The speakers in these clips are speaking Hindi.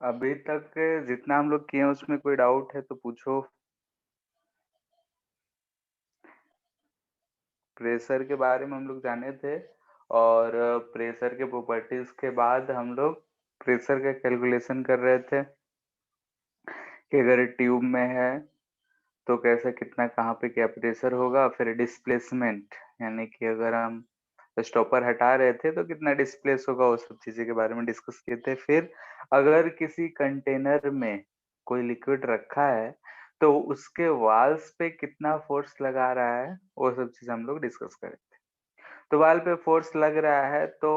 अभी तक जितना हम लोग किए हैं उसमें कोई डाउट है तो पूछो। प्रेशर के बारे में हम लोग जाने थे, और प्रेशर के प्रॉपर्टीज के बाद हम लोग प्रेशर का कैलकुलेशन कर रहे थे कि अगर ट्यूब में है तो कैसे कितना कहाँ पे क्या प्रेशर होगा। फिर डिस्प्लेसमेंट, यानी कि अगर हम स्टॉपर हटा रहे थे तो कितना डिस्प्लेस होगा, वो सब चीजें के बारे में डिस्कस किए थे। फिर अगर किसी कंटेनर में कोई लिक्विड रखा है तो उसके वाल्स पे कितना फोर्स लगा रहा है, वो सब चीज हम लोग डिस्कस करे थे। तो वाल पे फोर्स लग रहा है तो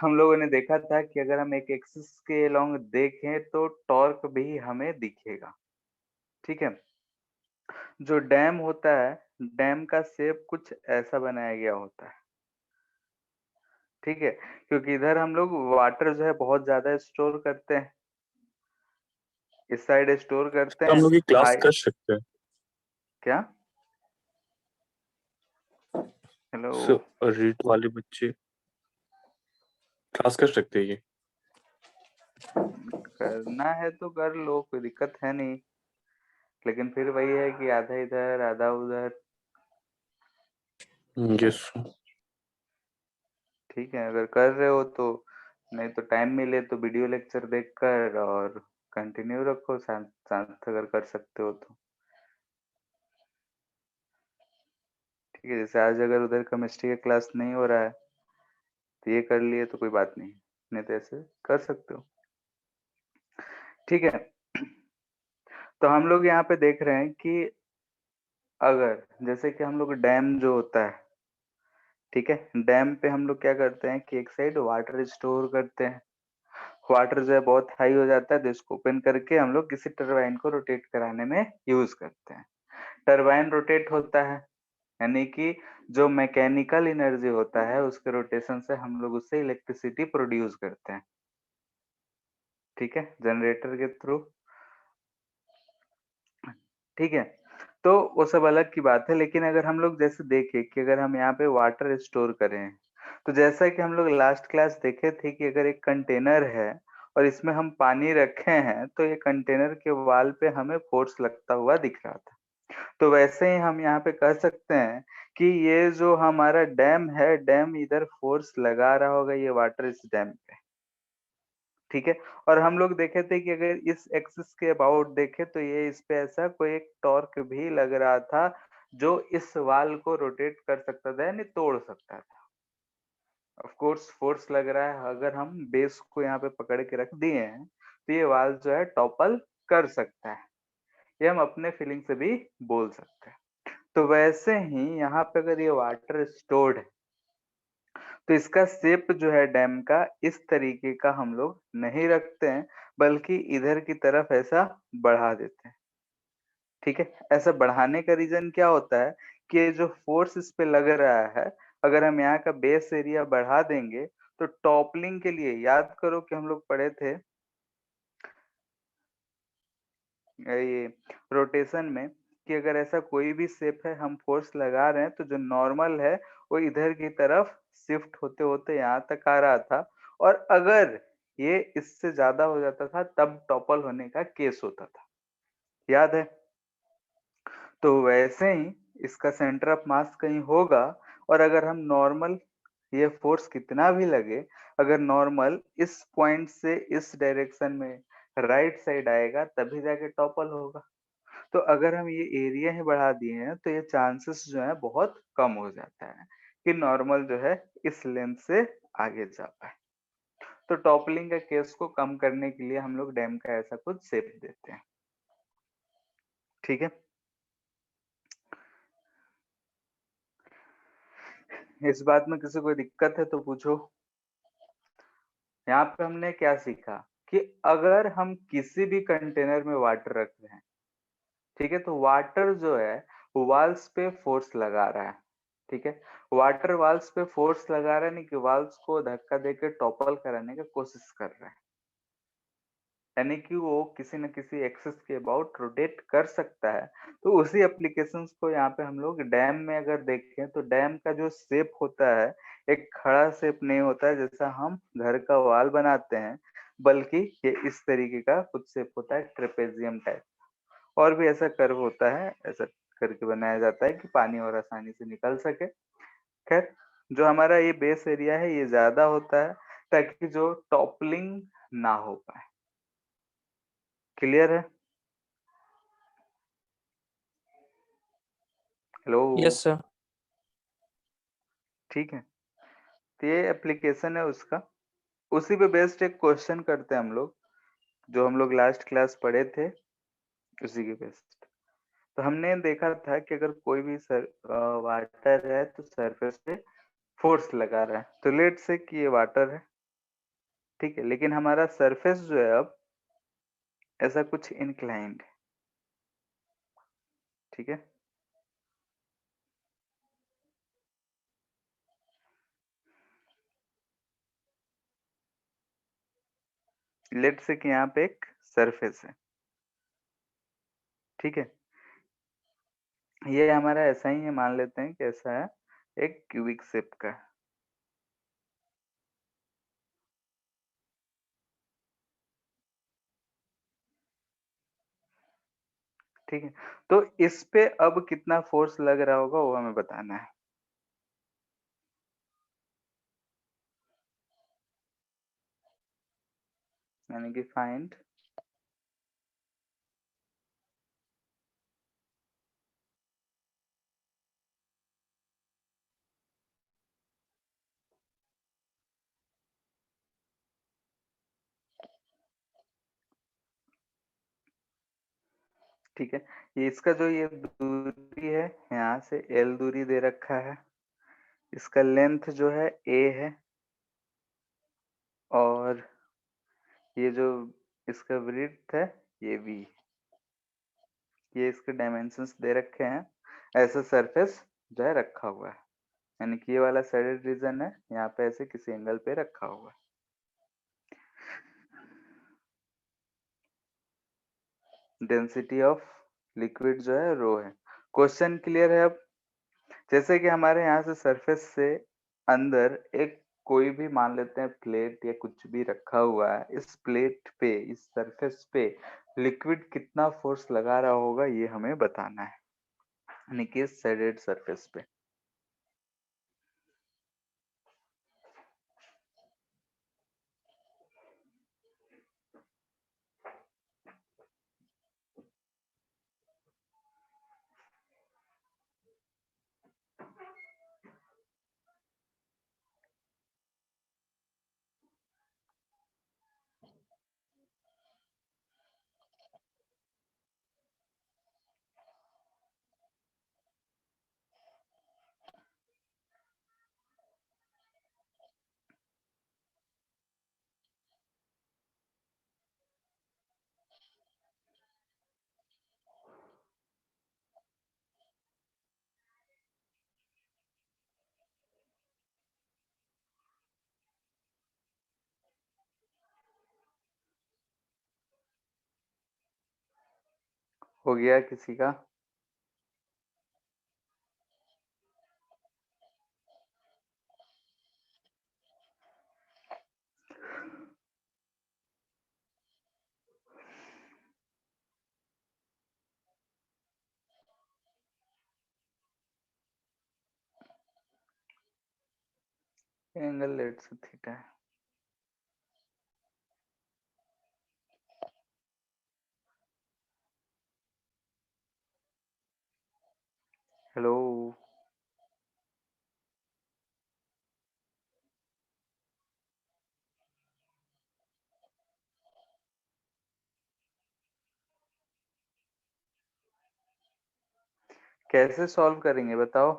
हम लोगों ने देखा था कि अगर हम एक एक्सिस के अलोंग देखें तो टॉर्क भी हमें दिखेगा। ठीक है। जो डैम होता है, डैम का शेप कुछ ऐसा बनाया गया होता है। ठीक है, क्योंकि इधर हम लोग वाटर जो है बहुत ज्यादा स्टोर करते हैं, इस साइड स्टोर करते तो हम हैं लोग ये क्लास हाई। कर सकते हैं। क्या? हेलो। सो रीड वाले बच्चे क्लास कर सकते हैं ये। करना है तो कर लो, कोई दिक्कत है नहीं, लेकिन फिर वही है कि आधा इधर आधा उधर। यस। ठीक है, अगर कर रहे हो तो, नहीं तो टाइम मिले तो वीडियो लेक्चर देखकर और कंटिन्यू रखो, साथ साथ अगर कर सकते हो तो। ठीक है, जैसे आज अगर उधर केमिस्ट्री का क्लास नहीं हो रहा है तो ये कर लिए तो कोई बात नहीं, नहीं तो ऐसे कर सकते हो। ठीक है। तो हम लोग यहाँ पे देख रहे हैं कि अगर जैसे कि हम लोग डैम जो होता है, ठीक है, डैम पे हम लोग क्या करते हैं कि एक साइड वाटर स्टोर करते हैं। वाटर जो है बहुत हाई हो जाता है तो इसको ओपन करके हम लोग किसी टरबाइन को रोटेट कराने में यूज करते हैं। टरबाइन रोटेट होता है, यानी कि जो मैकेनिकल एनर्जी होता है उसके रोटेशन से हम लोग उससे इलेक्ट्रिसिटी प्रोड्यूस करते हैं। ठीक है, जनरेटर के थ्रू। ठीक है, तो वो सब अलग की बात है, लेकिन अगर हम लोग जैसे देखें कि अगर हम यहाँ पे वाटर स्टोर करें, तो जैसा कि हम लोग लास्ट क्लास देखे थे कि अगर एक कंटेनर है और इसमें हम पानी रखे हैं तो ये कंटेनर के वाल पे हमें फोर्स लगता हुआ दिख रहा था। तो वैसे ही हम यहाँ पे कह सकते हैं कि ये जो हमारा डैम है, डैम इधर फोर्स लगा रहा होगा ये वाटर इस डैम पे। ठीक है, और हम लोग देखे थे कि अगर इस एक्सिस के अबाउट देखे तो ये इस पे ऐसा कोई एक टॉर्क भी लग रहा था जो इस वाल को रोटेट कर सकता था, यानी तोड़ सकता था। ऑफ कोर्स फोर्स लग रहा है, अगर हम बेस को यहाँ पे पकड़ के रख दिए हैं तो ये वाल जो है टॉपल कर सकता है। ये हम अपने फीलिंग से भी बोल सकते हैं। तो वैसे ही यहाँ पे अगर ये वाटर स्टोर्ड है तो इसका शेप जो है डैम का इस तरीके का हम लोग नहीं रखते हैं, बल्कि इधर की तरफ ऐसा बढ़ा देते हैं। ठीक है, ऐसा बढ़ाने का रीजन क्या होता है कि ये जो फोर्स इस पे लग रहा है, अगर हम यहाँ का बेस एरिया बढ़ा देंगे तो टॉपलिंग के लिए याद करो कि हम लोग पढ़े थे ये रोटेशन में कि अगर ऐसा कोई भी शेप है हम फोर्स लगा रहे हैं तो जो नॉर्मल है वो इधर की तरफ शिफ्ट होते होते यहाँ तक आ रहा था, और अगर ये इससे ज्यादा हो जाता था तब टॉपल होने का केस होता था। याद है? तो वैसे ही इसका सेंटर ऑफ मास कहीं होगा, और अगर हम नॉर्मल, ये फोर्स कितना भी लगे, अगर नॉर्मल इस पॉइंट से इस डायरेक्शन में राइट साइड आएगा तभी जाके टॉपल होगा। तो अगर हम ये एरिया ही बढ़ा दिए हैं तो ये चांसेस जो है बहुत कम हो जाता है कि नॉर्मल जो है इस लेंथ से आगे जा पाए। तो टॉपलिंग के केस को कम करने के लिए हम लोग डैम का ऐसा कुछ शेप देते हैं। ठीक है, इस बात में किसी को दिक्कत है तो पूछो। यहाँ पे हमने क्या सीखा कि अगर हम किसी भी कंटेनर में वाटर रख रहे हैं, ठीक है, तो वाटर जो है वाल्स पे फोर्स लगा रहा है। ठीक है, वाटर वाल्स पे फोर्स लगा रहा है, नहीं कि वाल्स को धक्का देकर टॉपल कराने की कोशिश कर रहा है, यानी कि वो किसी न किसी एक्सिस के अबाउट रोटेट कर सकता है। तो उसी एप्लीकेशंस को यहाँ पे हम लोग डैम में अगर देखें तो डैम का जो शेप होता है एक खड़ा शेप नहीं होता है, जैसा हम घर का वाल बनाते हैं बल्कि ये इस तरीके का खुद शेप होता है, ट्रेपेजियम टाइप। और भी ऐसा कर्व होता है, ऐसा करके बनाया जाता है कि पानी और आसानी से निकल सके। खैर, जो हमारा ये बेस एरिया है ये ज्यादा होता है ताकि जो टॉपलिंग ना हो पाए। क्लियर है? हेलो। Yes sir. ठीक है, तो ये एप्लीकेशन है उसका। उसी पे बेस्ड एक क्वेश्चन करते हैं हम लोग, जो हम लोग लास्ट क्लास पढ़े थे, उसी के बेस्ड। तो हमने देखा था कि अगर कोई भी वाटर है तो सरफेस पे फोर्स लगा रहा है। तो लेट से कि ये वाटर है, ठीक है, लेकिन हमारा सरफेस जो है अब ऐसा कुछ इंक्लाइंड है, ठीक है। लेट से कि यहाँ पे एक सरफेस है, ठीक है। ये हमारा ऐसा ही है, मान लेते हैं कि ऐसा है, एक क्यूबिक शेप का है। ठीक है, तो इस पे अब कितना फोर्स लग रहा होगा वो हमें बताना है। यानी कि फाइंड ठीक है, ये इसका जो ये दूरी है, यहाँ से एल दूरी दे रखा है। इसका लेंथ जो है ए है, और ये जो इसका ब्रीथ है ये बी। ये इसके डायमेंशंस दे रखे हैं। ऐसा सरफेस जो है रखा हुआ है, यानी कि ये वाला शेडेड रीजन है, यहाँ पे ऐसे किसी एंगल पे रखा हुआ है। डेंसिटी ऑफ लिक्विड जो है रो है। क्वेश्चन क्लियर है अब? जैसे कि हमारे यहाँ से सरफेस से अंदर एक कोई भी मान लेते हैं प्लेट या कुछ भी रखा हुआ है, इस प्लेट पे, इस सरफेस पे लिक्विड कितना फोर्स लगा रहा होगा ये हमें बताना है, यानी कि शेडेड सरफेस पे। हो गया किसी का? एंगल लेट से थीटा है। हेलो। कैसे सॉल्व करेंगे बताओ?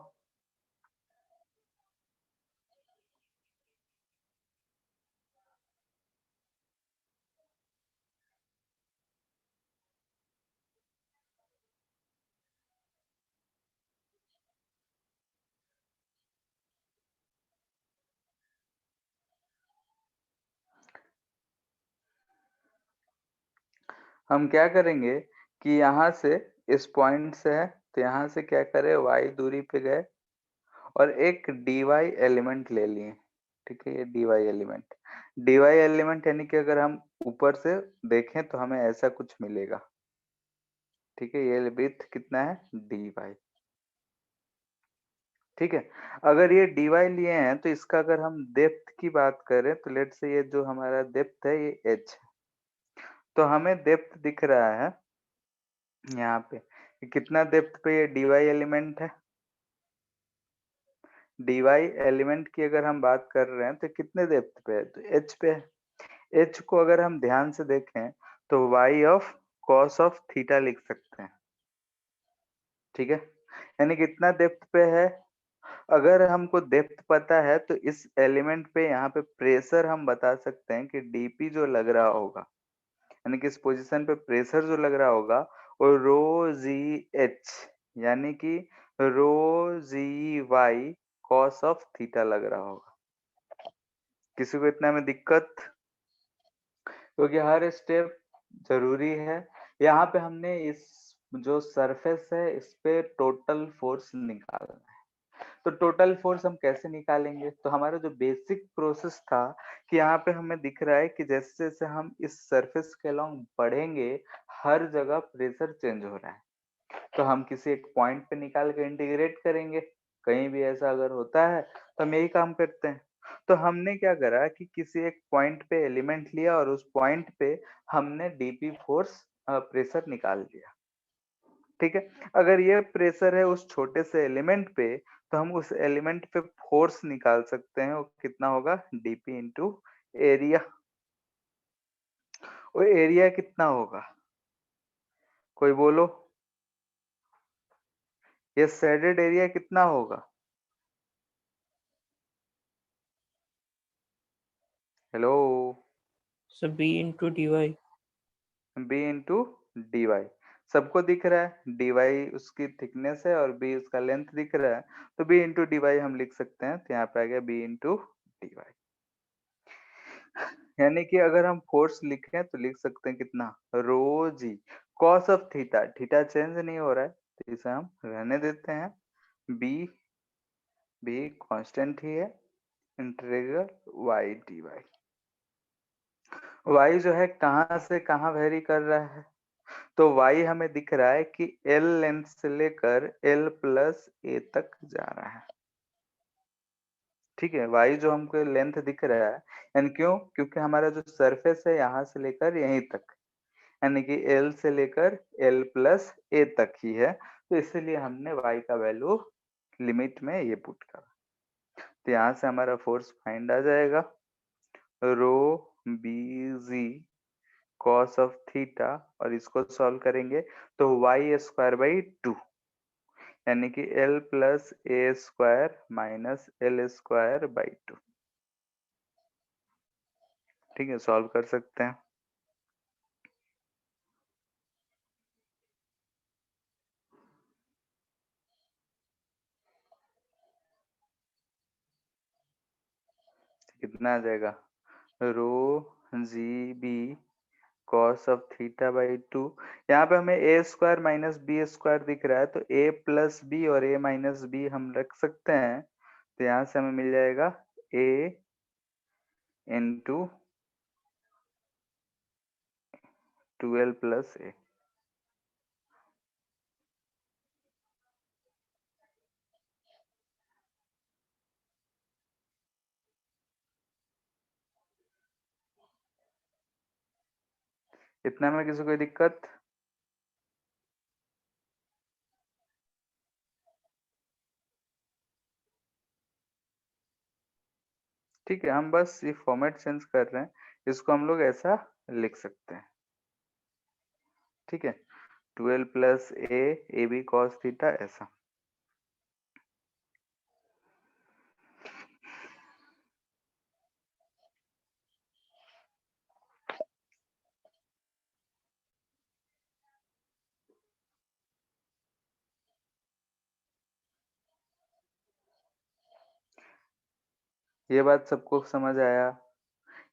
हम क्या करेंगे कि यहाँ से, इस पॉइंट से है तो यहाँ से क्या करें, y दूरी पे गए और एक dy एलिमेंट ले लिए, ठीक है, ये dy एलिमेंट यानी कि अगर हम ऊपर से देखें तो हमें ऐसा कुछ मिलेगा। ठीक है, ये विड्थ कितना है dy। ठीक है, अगर ये dy लिए हैं तो इसका अगर हम डेप्थ की बात करें तो लेट से ये जो हमारा डेप्थ है ये h है। तो हमें डेप्थ दिख रहा है यहाँ पे कि कितना डेप्थ पे ये dy एलिमेंट है। dy एलिमेंट की अगर हम बात कर रहे हैं तो कितने डेप्थ पे है, तो h पे है। h को अगर हम ध्यान से देखें तो y of cos of theta लिख सकते हैं। ठीक है, यानी कितना डेप्थ पे है। अगर हमको डेप्थ पता है तो इस एलिमेंट पे यहाँ पे प्रेशर हम बता सकते हैं कि dp जो लग रहा होगा, यानी कि इस पोजीशन पे प्रेशर जो लग रहा होगा वो रो जी एच, यानी कि रो जी वाई कॉस ऑफ थीटा लग रहा होगा। किसी को इतना में दिक्कत, क्योंकि हर स्टेप जरूरी है। यहाँ पे हमने इस जो सरफेस है इस पे टोटल फोर्स निकालना है। तो टोटल फोर्स हम कैसे निकालेंगे, तो हमारा जो बेसिक प्रोसेस था कि यहाँ पे हमें दिख रहा है कि जैसे जैसे हम इस सरफेस के अलोंग बढ़ेंगे हर जगह प्रेशर चेंज हो रहा है। तो हम किसी एक पॉइंट पे निकाल के इंटीग्रेट करेंगे, कहीं भी ऐसा अगर होता है तो हम यही काम करते हैं। तो हमने क्या करा कि किसी एक पॉइंट पे एलिमेंट लिया और उस पॉइंट पे हमने डीपी फोर्स प्रेशर निकाल लिया। ठीक है, अगर ये प्रेशर है उस छोटे से एलिमेंट पे तो हम उस एलिमेंट पे फोर्स निकाल सकते हैं, वो कितना होगा डीपी इंटू एरिया। वो एरिया कितना होगा, कोई बोलो, ये शेडेड एरिया कितना होगा। Hello, sir B into D Y. B into D Y, सबको दिख रहा है, डी वाई उसकी थिकनेस है और बी उसका लेंथ दिख रहा है, तो बी इंटू डी वाई हम लिख सकते हैं। तो यहाँ पे आ गया बी इंटू डी वाई, यानी कि अगर हम फोर्स लिखें तो लिख सकते हैं कितना rho g cos of theta, theta change नहीं हो रहा है तो इसे हम रहने देते हैं। बी बी कांस्टेंट ही है, integral Y D Y. Y जो है कहाँ से कहाँ वेरी कर रहा है, तो y हमें दिख रहा है कि L लेंथ से लेकर L प्लस ए तक जा रहा है। ठीक है, y जो हमको लेंथ दिख रहा है, यानी क्यों, क्योंकि हमारा जो सरफेस है यहाँ से लेकर यहीं तक, यानी कि L से लेकर L प्लस ए तक ही है, तो इसीलिए हमने y का वैल्यू लिमिट में ये पुट करा। तो यहाँ से हमारा फोर्स फाइंड आ जाएगा rho B g cos of theta, और इसको सॉल्व करेंगे तो वाई स्क्वायर बाई 2, यानी कि L plus A square minus L square by 2। ठीक है, सॉल्व कर सकते हैं। कितना आ जाएगा rho g B cos of theta by 2, यहाँ पे हमें A square minus B square दिख रहा है, तो ए प्लस बी और ए माइनस बी हम रख सकते हैं। तो यहाँ से हमें मिल जाएगा ए इंटू 12 प्लस ए। इतना में किसी कोई दिक्कत, ठीक है, हम बस ये फॉर्मेट चेंज कर रहे हैं, इसको हम लोग ऐसा लिख सकते हैं। ठीक है, 12 plus A B cos theta ऐसा। ये बात सबको समझ आया,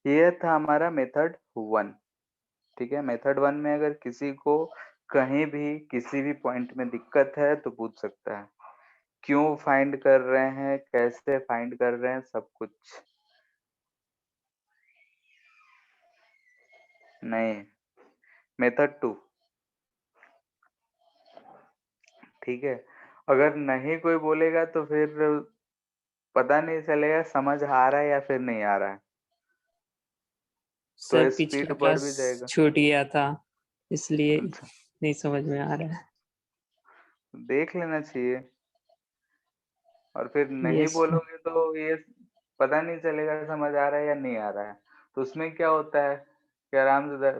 ये था हमारा मेथड 1। ठीक है, मेथड 1 में अगर किसी को कहीं भी किसी भी पॉइंट में दिक्कत है तो पूछ सकता है, क्यों फाइंड कर रहे हैं, कैसे फाइंड कर रहे हैं, सब कुछ। नहीं, मेथड 2। ठीक है, अगर नहीं कोई बोलेगा तो फिर पता नहीं चलेगा समझ आ रहा है या फिर नहीं आ रहा है, तो सर स्पीड पिछला बढ़ क्लास भी जाएगा। छूट गया था, इसलिए अच्छा, नहीं समझ में आ रहा है। देख लेना चाहिए, और फिर नहीं यस सर। बोलोगे तो ये पता नहीं चलेगा समझ आ रहा है या नहीं आ रहा है। तो उसमें क्या होता है कि आराम से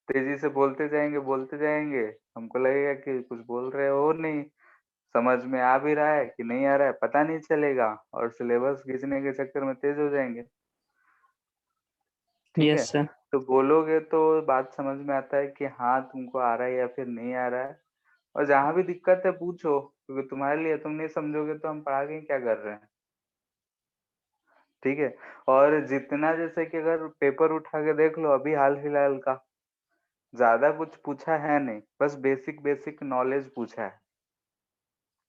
तेजी से बोलते जाएंगे, हमको लगेगा कि कुछ बोल रहे हो नहीं, समझ में आ भी रहा है कि नहीं आ रहा है पता नहीं चलेगा, और सिलेबस खींचने के चक्कर में तेज हो जाएंगे। ठीक है, यस सर। तो बोलोगे तो बात समझ में आता है कि हाँ तुमको आ रहा है या फिर नहीं आ रहा है, और जहां भी दिक्कत है पूछो, क्योंकि तुम्हारे लिए तुम नहीं समझोगे तो हम पढ़ा के क्या कर रहे हैं। ठीक है, और जितना जैसे कि अगर पेपर उठा के देख लो अभी हाल फिलहाल का, ज्यादा कुछ पूछा है नहीं, बस बेसिक बेसिक नॉलेज पूछा है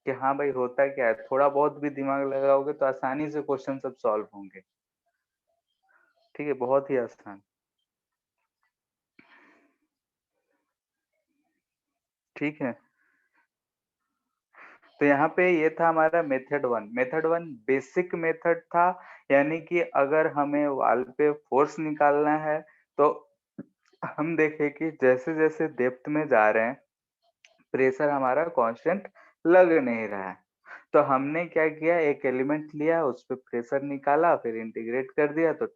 कि हाँ भाई होता क्या है, थोड़ा बहुत भी दिमाग लगाओगे तो आसानी से क्वेश्चन सब सॉल्व होंगे। ठीक है, बहुत ही आसान। ठीक है, तो यहाँ पे ये था हमारा मेथड 1 बेसिक मेथड था, यानी कि अगर हमें वाल पे फोर्स निकालना है तो हम देखें कि जैसे जैसे डेप्थ में जा रहे हैं प्रेशर हमारा कांस्टेंट लग नहीं रहा है, तो हमने क्या किया, एक एलिमेंट लिया उस पे प्रेशर निकाला फिर इंटीग्रेट कर दिया तो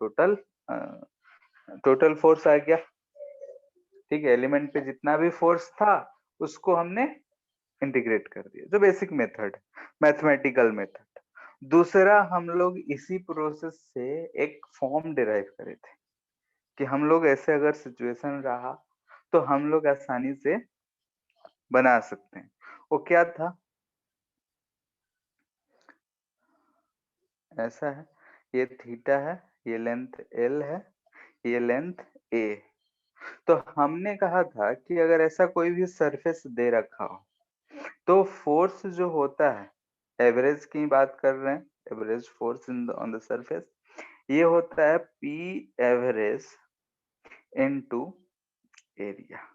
टोटल फोर्स आ गया। ठीक है, एलिमेंट पे जितना भी फोर्स था उसको हमने इंटीग्रेट कर दिया, जो बेसिक मेथड, मैथमेटिकल मेथड। दूसरा, हम लोग इसी प्रोसेस से एक फॉर्म डिराइव करे थे कि हम लोग ऐसे अगर सिचुएशन रहा तो हम लोग आसानी से बना सकते हैं। वो क्या था, ऐसा है, ये थीटा है, ये लेंथ एल है, ये लेंथ ए। तो हमने कहा था कि अगर ऐसा कोई भी सरफेस दे रखा हो तो फोर्स जो होता है, एवरेज की बात कर रहे हैं, average force on the surface, ये होता है पी एवरेज इनटू एरिया।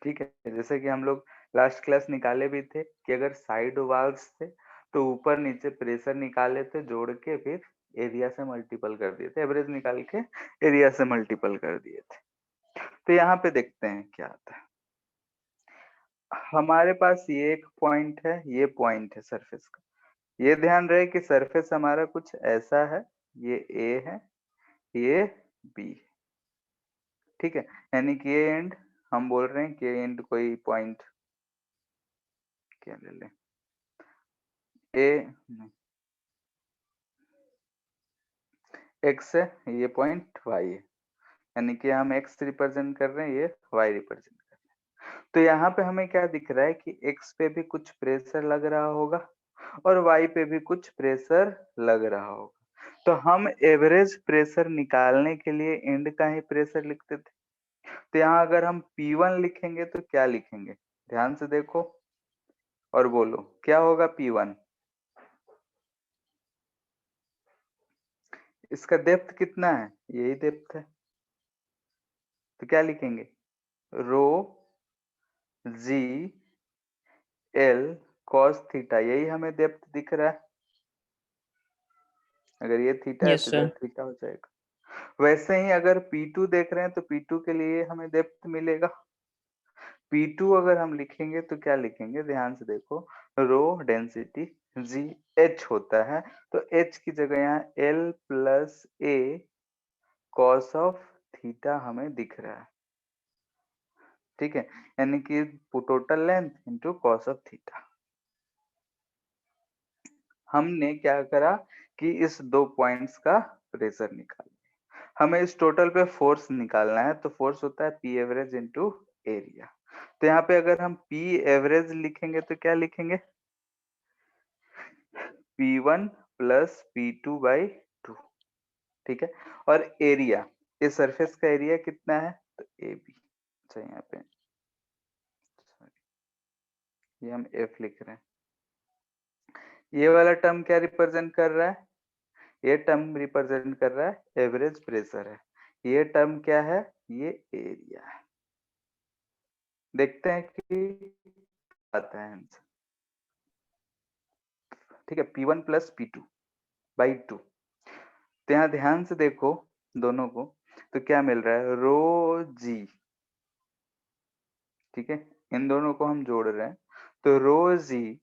ठीक है, जैसे कि हम लोग लास्ट क्लास निकाले भी थे कि अगर साइड वाल्स थे तो ऊपर नीचे प्रेशर निकाले थे जोड़ के, फिर एरिया से मल्टीपल कर दिए थे, एवरेज निकाल के एरिया से मल्टीपल कर दिए थे। तो यहाँ पे देखते हैं क्या आता है। हमारे पास ये एक पॉइंट है, ये पॉइंट है सरफेस का, ये ध्यान रहे कि सरफेस हमारा कुछ ऐसा है, ये ए है, ये बी। ठीक है, यानी कि ये एंड, हम बोल रहे हैं कि एंड कोई पॉइंट क्या ले लें, ए एक्स है, ये पॉइंट वाई है, यानी कि हम एक्स रिप्रेजेंट कर रहे हैं, ये वाई रिप्रेजेंट कर रहे हैं। तो यहाँ पे हमें क्या दिख रहा है कि एक्स पे भी कुछ प्रेशर लग रहा होगा और वाई पे भी कुछ प्रेशर लग रहा होगा। तो हम एवरेज प्रेशर निकालने के लिए एंड का ही प्रेशर लिखते थे। तो यहाँ अगर हम P1 लिखेंगे तो क्या लिखेंगे, ध्यान से देखो और बोलो क्या होगा P1। इसका डेप्थ कितना है, यही डेप्थ है, तो क्या लिखेंगे, rho g L cos theta, यही हमें डेप्थ दिख रहा है। अगर ये थीटा है यस तो इधर सर। थीटा हो जाएगा। वैसे ही अगर P2 देख रहे हैं तो P2 के लिए हमें डेप्थ मिलेगा। P2 अगर हम लिखेंगे तो क्या लिखेंगे, ध्यान से देखो, रो डेंसिटी जी एच होता है, तो एच की जगह यहाँ L plus A cos of theta हमें दिख रहा है। ठीक है, यानी कि total length into cos of theta. हमने क्या करा कि इस दो पॉइंट्स का प्रेशर निकाल, हमें इस टोटल पे फोर्स निकालना है, तो फोर्स होता है पी एवरेज इंटू एरिया। तो यहाँ पे अगर हम पी एवरेज लिखेंगे तो क्या लिखेंगे, P1 प्लस P2 बाई 2। ठीक है, और एरिया, इस सरफेस का एरिया कितना है, तो ए बी। अच्छा यहाँ पे ये हम एफ लिख रहे हैं, ये वाला टर्म क्या रिप्रेजेंट कर रहा है, ये टर्म रिप्रेजेंट कर रहा है एवरेज प्रेशर है, ये टर्म क्या है, ये एरिया है। देखते हैं कि आता है आंसर। ठीक है, P1 प्लस P2 बाई 2। तो यहाँ ध्यान से देखो दोनों को, तो क्या मिल रहा है, रो जी। ठीक है, इन दोनों को हम जोड़ रहे हैं, तो rho g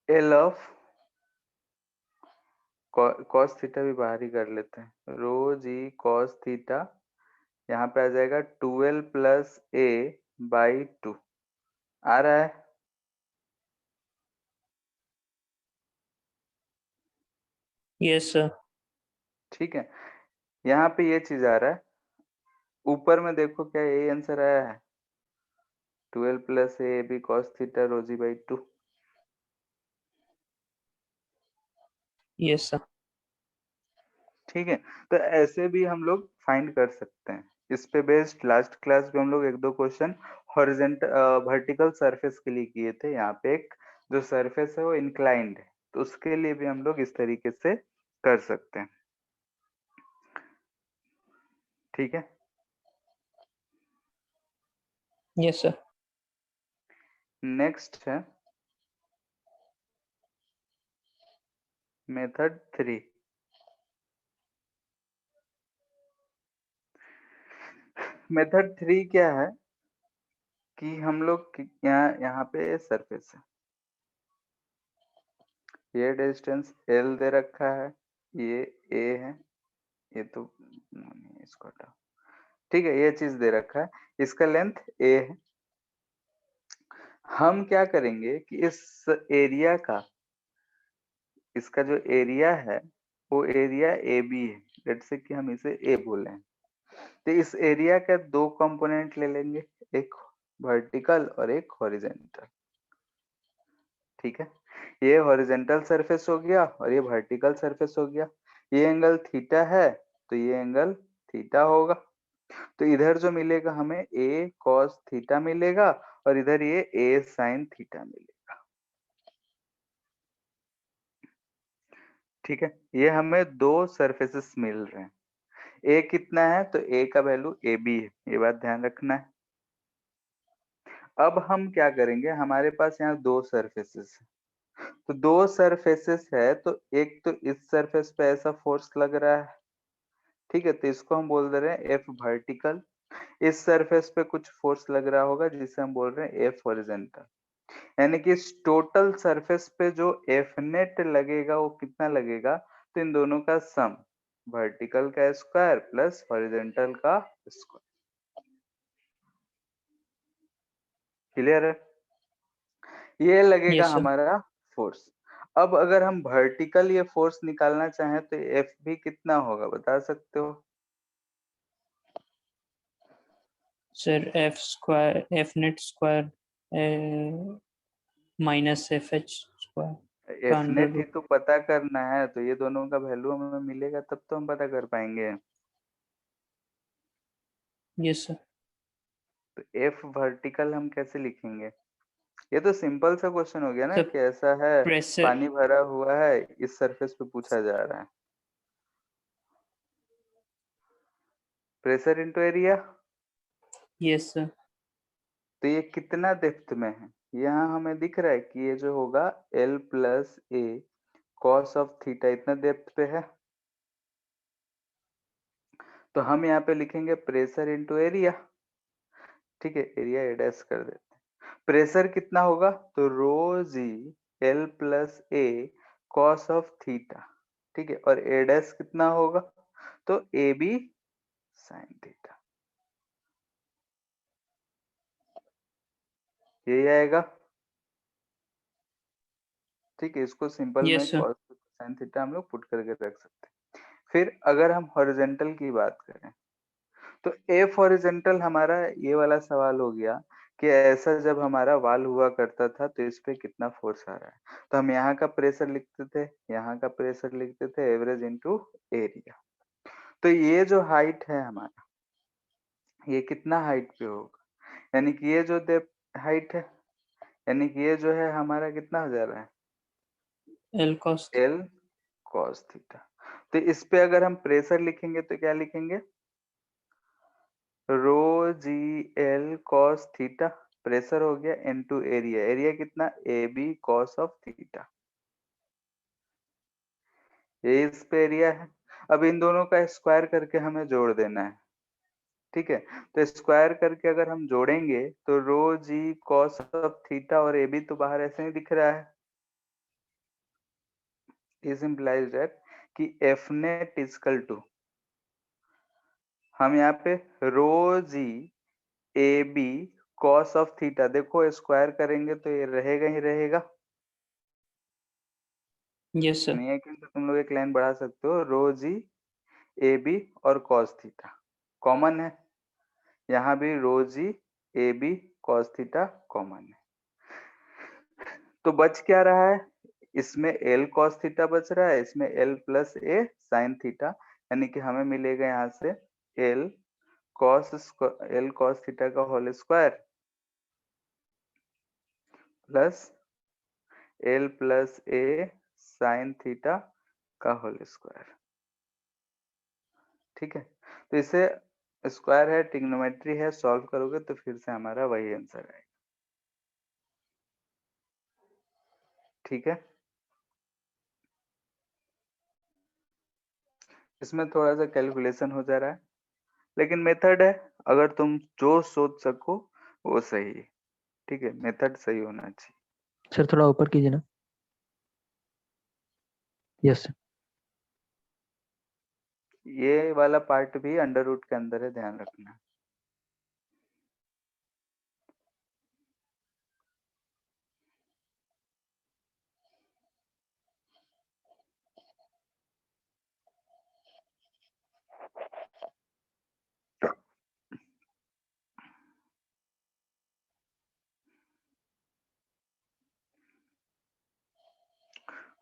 L of cos theta भी बाहर ही कर लेते हैं, रो जी कॉस थीटा, यहाँ पे आ जाएगा 12 प्लस ए बाई 2। आ रहा है? Yes sir. ठीक है, यहाँ पे ये चीज आ रहा है, ऊपर में देखो क्या ये आंसर आया है, 12 plus A B cos theta rho G by 2। Yes sir. ठीक है, तो ऐसे भी हम लोग फाइंड कर सकते हैं। इस पे बेस्ड लास्ट क्लास में हम लोग एक दो क्वेश्चन हॉरिजेंटल वर्टिकल सरफेस के लिए किए थे। यहाँ पे एक जो सरफेस है वो इंक्लाइंड है, तो उसके लिए भी हम लोग इस तरीके से कर सकते हैं। ठीक है, यस सर। नेक्स्ट है मेथड 3। मेथड 3 क्या है कि हम लोग यहाँ यहाँ पे सरफेस है, ये डिस्टेंस L दे रखा है, ये A है, ये तो नहीं, इसको हटाओ। ठीक है, ये चीज दे रखा है, इसका लेंथ A है। हम क्या करेंगे कि इस एरिया का, इसका जो एरिया है वो एरिया ए बी है, लेट्स से कि हम इसे ए बोले, तो इस एरिया का दो कंपोनेंट ले लेंगे, एक वर्टिकल और एक हॉरिजेंटल। ठीक है, ये हॉरिजेंटल सरफेस हो गया और ये वर्टिकल सरफेस हो गया। ये एंगल थीटा है तो ये एंगल थीटा होगा, तो इधर जो मिलेगा हमें a cos थीटा मिलेगा और इधर ये a sin थीटा मिलेगा। ठीक है, ये हमें दो सरफेसेस मिल रहे हैं। a कितना है, तो a का वैल्यू ab है, ये बात ध्यान रखना है। अब हम क्या करेंगे, हमारे पास यहाँ दो सरफेसेस है, तो दो सरफेसेस है, तो एक तो इस सरफेस पे ऐसा फोर्स लग रहा है। ठीक है, तो इसको हम बोल दे रहे हैं F वर्टिकल। इस सरफेस पे कुछ फोर्स लग रहा होगा जिसे हम बोल रहे हैं F हॉरिजॉन्टल। यानी कि इस टोटल सरफेस पे जो एफ नेट लगेगा वो कितना लगेगा, तो इन दोनों का सम, वर्टिकल का स्क्वायर प्लस हॉरिजॉन्टल का स्क्वायर। क्लियर है? ये लगेगा यस सर। हमारा फोर्स। अब अगर हम वर्टिकल ये फोर्स निकालना चाहें तो एफ भी कितना होगा बता सकते हो? Sir F square, F net square minus F H square का एफ अंडर नेट ही रूट। तो पता करना है, तो ये दोनों का वैल्यू हमें मिलेगा तब तो हम पता कर पाएंगे। Yes sir. तो एफ वर्टिकल हम कैसे लिखेंगे? ये तो सिंपल सा क्वेश्चन हो गया ना, सर कि ऐसा है प्रेशर। पानी भरा हुआ है, इस सरफेस पे पूछा जा रहा है, pressure into area. Yes sir. तो ये कितना डेप्थ में है, यहाँ हमें दिख रहा है कि ये जो होगा L plus A cos of theta, इतना डेप्थ पे है। तो हम यहाँ पे लिखेंगे प्रेशर इनटू एरिया। ठीक है, एरिया ए डैश कर देते हैं। प्रेशर कितना होगा, तो rho ji L plus A cos of theta. ठीक है, और ए डैश कितना होगा, तो ए बी साइन थीटा, यही आएगा। ठीक है, इसको सिंपल में yes sir. cos sine theta हम लोग पुट करके रख सकते हैं। फिर अगर हम हॉरिजॉन्टल की बात करें, तो एफ हॉरिजॉन्टल हमारा ये वाला सवाल हो गया कि ऐसा जब हमारा वाल हुआ करता था तो इस पे कितना फोर्स आ रहा है, तो हम यहाँ का प्रेशर लिखते थे, यहाँ का प्रेशर लिखते थे, एवरेज इनटू एरिया। तो ये जो हाइट है हमारा, ये कितना हाइट पे होगा, यानी कि ये जो हाइट है, यानी कि ये जो है हमारा कितना हो जा रहा है, L cos L cos theta. तो इस पे अगर हम प्रेशर लिखेंगे तो क्या लिखेंगे? Rho g L cos theta, pressure हो गया, इनटू एरिया, एरिया कितना? A B cos of theta, ये इस पे एरिया है। अब इन दोनों का स्क्वायर करके हमें जोड़ देना है, ठीक है। तो स्क्वायर करके अगर हम जोड़ेंगे तो rho g cos of theta और ए बी तो बाहर ऐसे ही दिख रहा है। इज इम्प्लाइज दैट कि एफ नेट इजकल टू, हम यहाँ पे rho g A B cos of theta, देखो स्क्वायर करेंगे तो ये रहेगा ही रहेगा, yes sir नहीं है कि तो तुम लोग एक लाइन बढ़ा सकते हो, रो जी ए बी और कॉस थीटा कॉमन है, यहाँ भी rho g A B cos theta common है। तो बच क्या रहा है? इसमें एल कॉस थीटा बच रहा है, इसमें L plus A sine theta, यानी कि हमें मिलेगा यहाँ से एल कॉस थीटा का whole square plus L plus A sine theta का होल स्क्वायर, ठीक है। तो इसे स्क्वायर है, ट्रिग्नोमेट्री है, सॉल्व करोगे तो फिर से हमारा वही आंसर आएगा, ठीक है। इसमें थोड़ा सा कैलकुलेशन हो जा रहा है, लेकिन मेथड है, अगर तुम जो सोच सको वो सही है, ठीक है, मेथड सही होना चाहिए। सर थोड़ा ऊपर कीजिए ना। Yes sir. ये वाला पार्ट भी अंडर रूट के अंदर है, ध्यान रखना।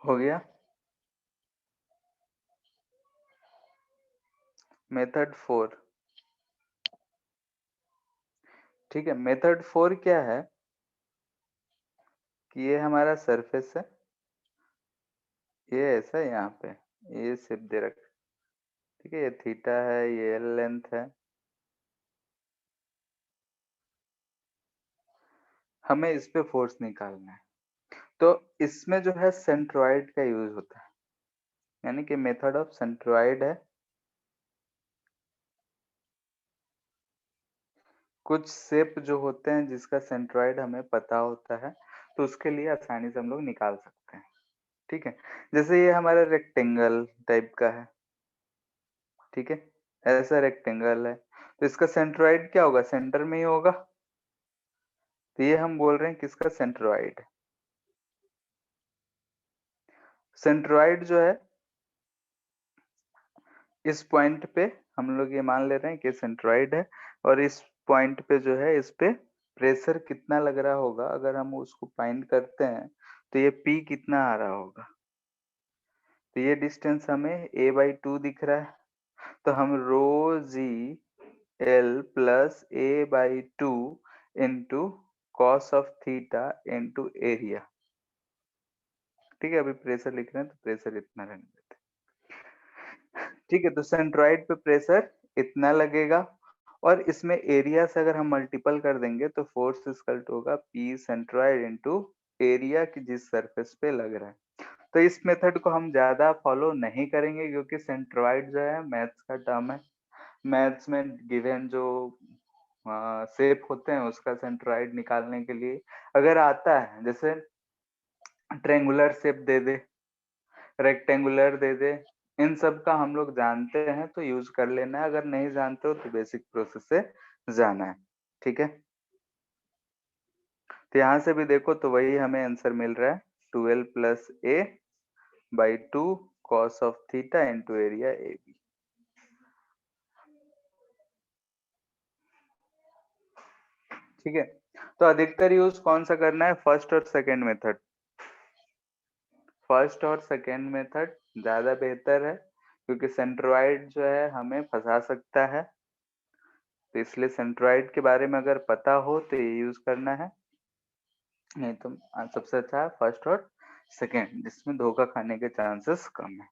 हो गया मेथड 4, ठीक है। मेथड 4 क्या है कि ये हमारा सरफेस है, ये ऐसा है, यहाँ पे ये सिर्फ दे रखा, ठीक है, ये थीटा है, ये एल लेंथ है, हमें इस पे फोर्स निकालना है। तो इसमें जो है सेंट्रॉइड का यूज होता है, यानी कि मेथड ऑफ सेंट्रॉइड है। कुछ शेप जो होते हैं जिसका सेंट्रॉइड हमें पता होता है, तो उसके लिए आसानी से हम लोग निकाल सकते हैं, ठीक है। जैसे ये हमारा रेक्टेंगल टाइप का है, ठीक है, ऐसा रेक्टेंगल है, तो इसका सेंट्रॉइड क्या होगा? सेंटर में ही होगा, तो ये हम बोल रहे हैं किसका सेंट्रॉइड। सेंट्रॉइड जो है इस पॉइंट पे हम लोग ये मान ले रहे हैं कि सेंट्रॉइड है, और इस पॉइंट पे जो है इस पे प्रेशर कितना लग रहा होगा, अगर हम उसको फाइंड करते हैं तो ये P कितना आ रहा होगा। तो ये डिस्टेंस हमें a/2 दिख रहा है, तो हम rho g L plus a/2 into cos of theta into area, ठीक है। अभी प्रेशर लिख रहे हैं तो प्रेशर इतना रहने देते हैं, ठीक है। तो सेंट्रॉइड पे प्रेशर इतना लगेगा, और इसमें एरिया से अगर हम मल्टीपल कर देंगे तो फोर्स इक्वल टू होगा P सेंट्रॉइड इंटू एरिया की जिस सरफेस पे लग रहा है। तो इस मेथड को हम ज्यादा फॉलो नहीं करेंगे, क्योंकि सेंट्रॉइड जो है मैथ्स का टर्म है, मैथ्स में गिवन जो शेप होते हैं उसका सेंट्रॉइड निकालने के लिए अगर आता है, जैसे ट्रेंगुलर शेप दे दे, रेक्टेंगुलर दे दे, इन सब का हम लोग जानते हैं तो यूज कर लेना है, अगर नहीं जानते हो तो बेसिक प्रोसेस से जाना है, ठीक है। तो यहाँ से भी देखो तो वही हमें आंसर मिल रहा है, 12 plus a/2 cos of theta into area A B, ठीक है। तो अधिकतर यूज कौन सा करना है? फर्स्ट और सेकेंड मेथड, फर्स्ट और सेकेंड मेथड ज्यादा बेहतर है, क्योंकि सेंट्रॉइड जो है हमें फंसा सकता है, तो इसलिए सेंट्रॉइड के बारे में अगर पता हो तो ये यूज करना है, नहीं तो सबसे अच्छा है फर्स्ट और सेकेंड, जिसमें धोखा खाने के चांसेस कम है।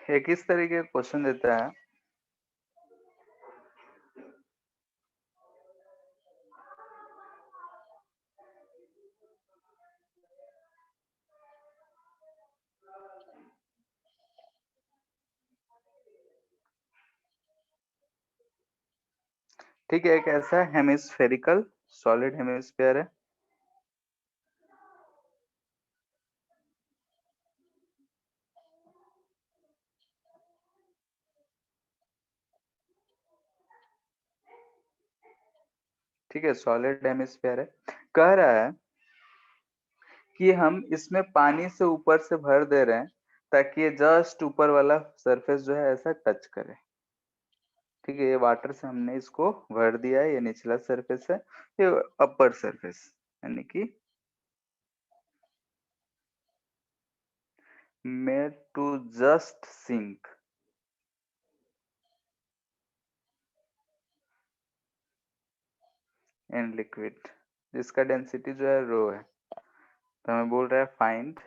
एक इस तरीके का क्वेश्चन देता है, ठीक है, एक ऐसा हेमिस्फेरिकल सॉलिड हेमिस्फीयर है, ठीक है, सॉलिड हेमिस्फीयर है। कह रहा है कि हम इसमें पानी से ऊपर से भर दे रहे हैं ताकि ये जस्ट ऊपर वाला सरफेस जो है ऐसा टच करे। ठीक है, ये वाटर से हमने इसको भर दिया है, ये निचला सरफेस है, ये अपर सरफेस, यानी कि made to just sink in liquid, जिसका डेंसिटी जो है रो है। तो हमें बोल रहा है फाइंड,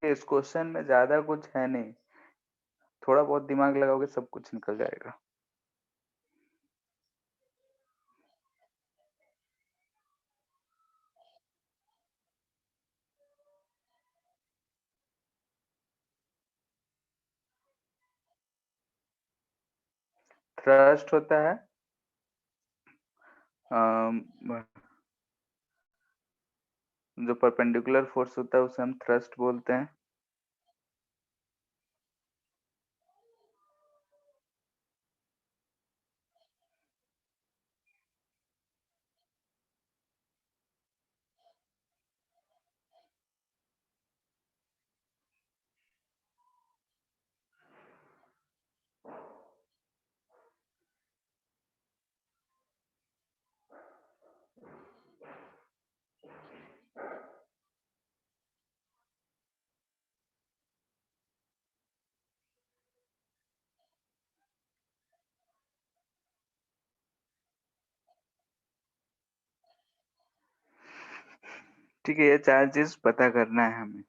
इस क्वेश्चन में ज्यादा कुछ है नहीं, थोड़ा बहुत दिमाग लगाओगे सब कुछ निकल जाएगा। थ्रस्ट होता है अम, जो परपेंडिकुलर फोर्स होता है उसे हम थ्रस्ट बोलते हैं। ठीक है, ये चार चीज पता करना है हमें।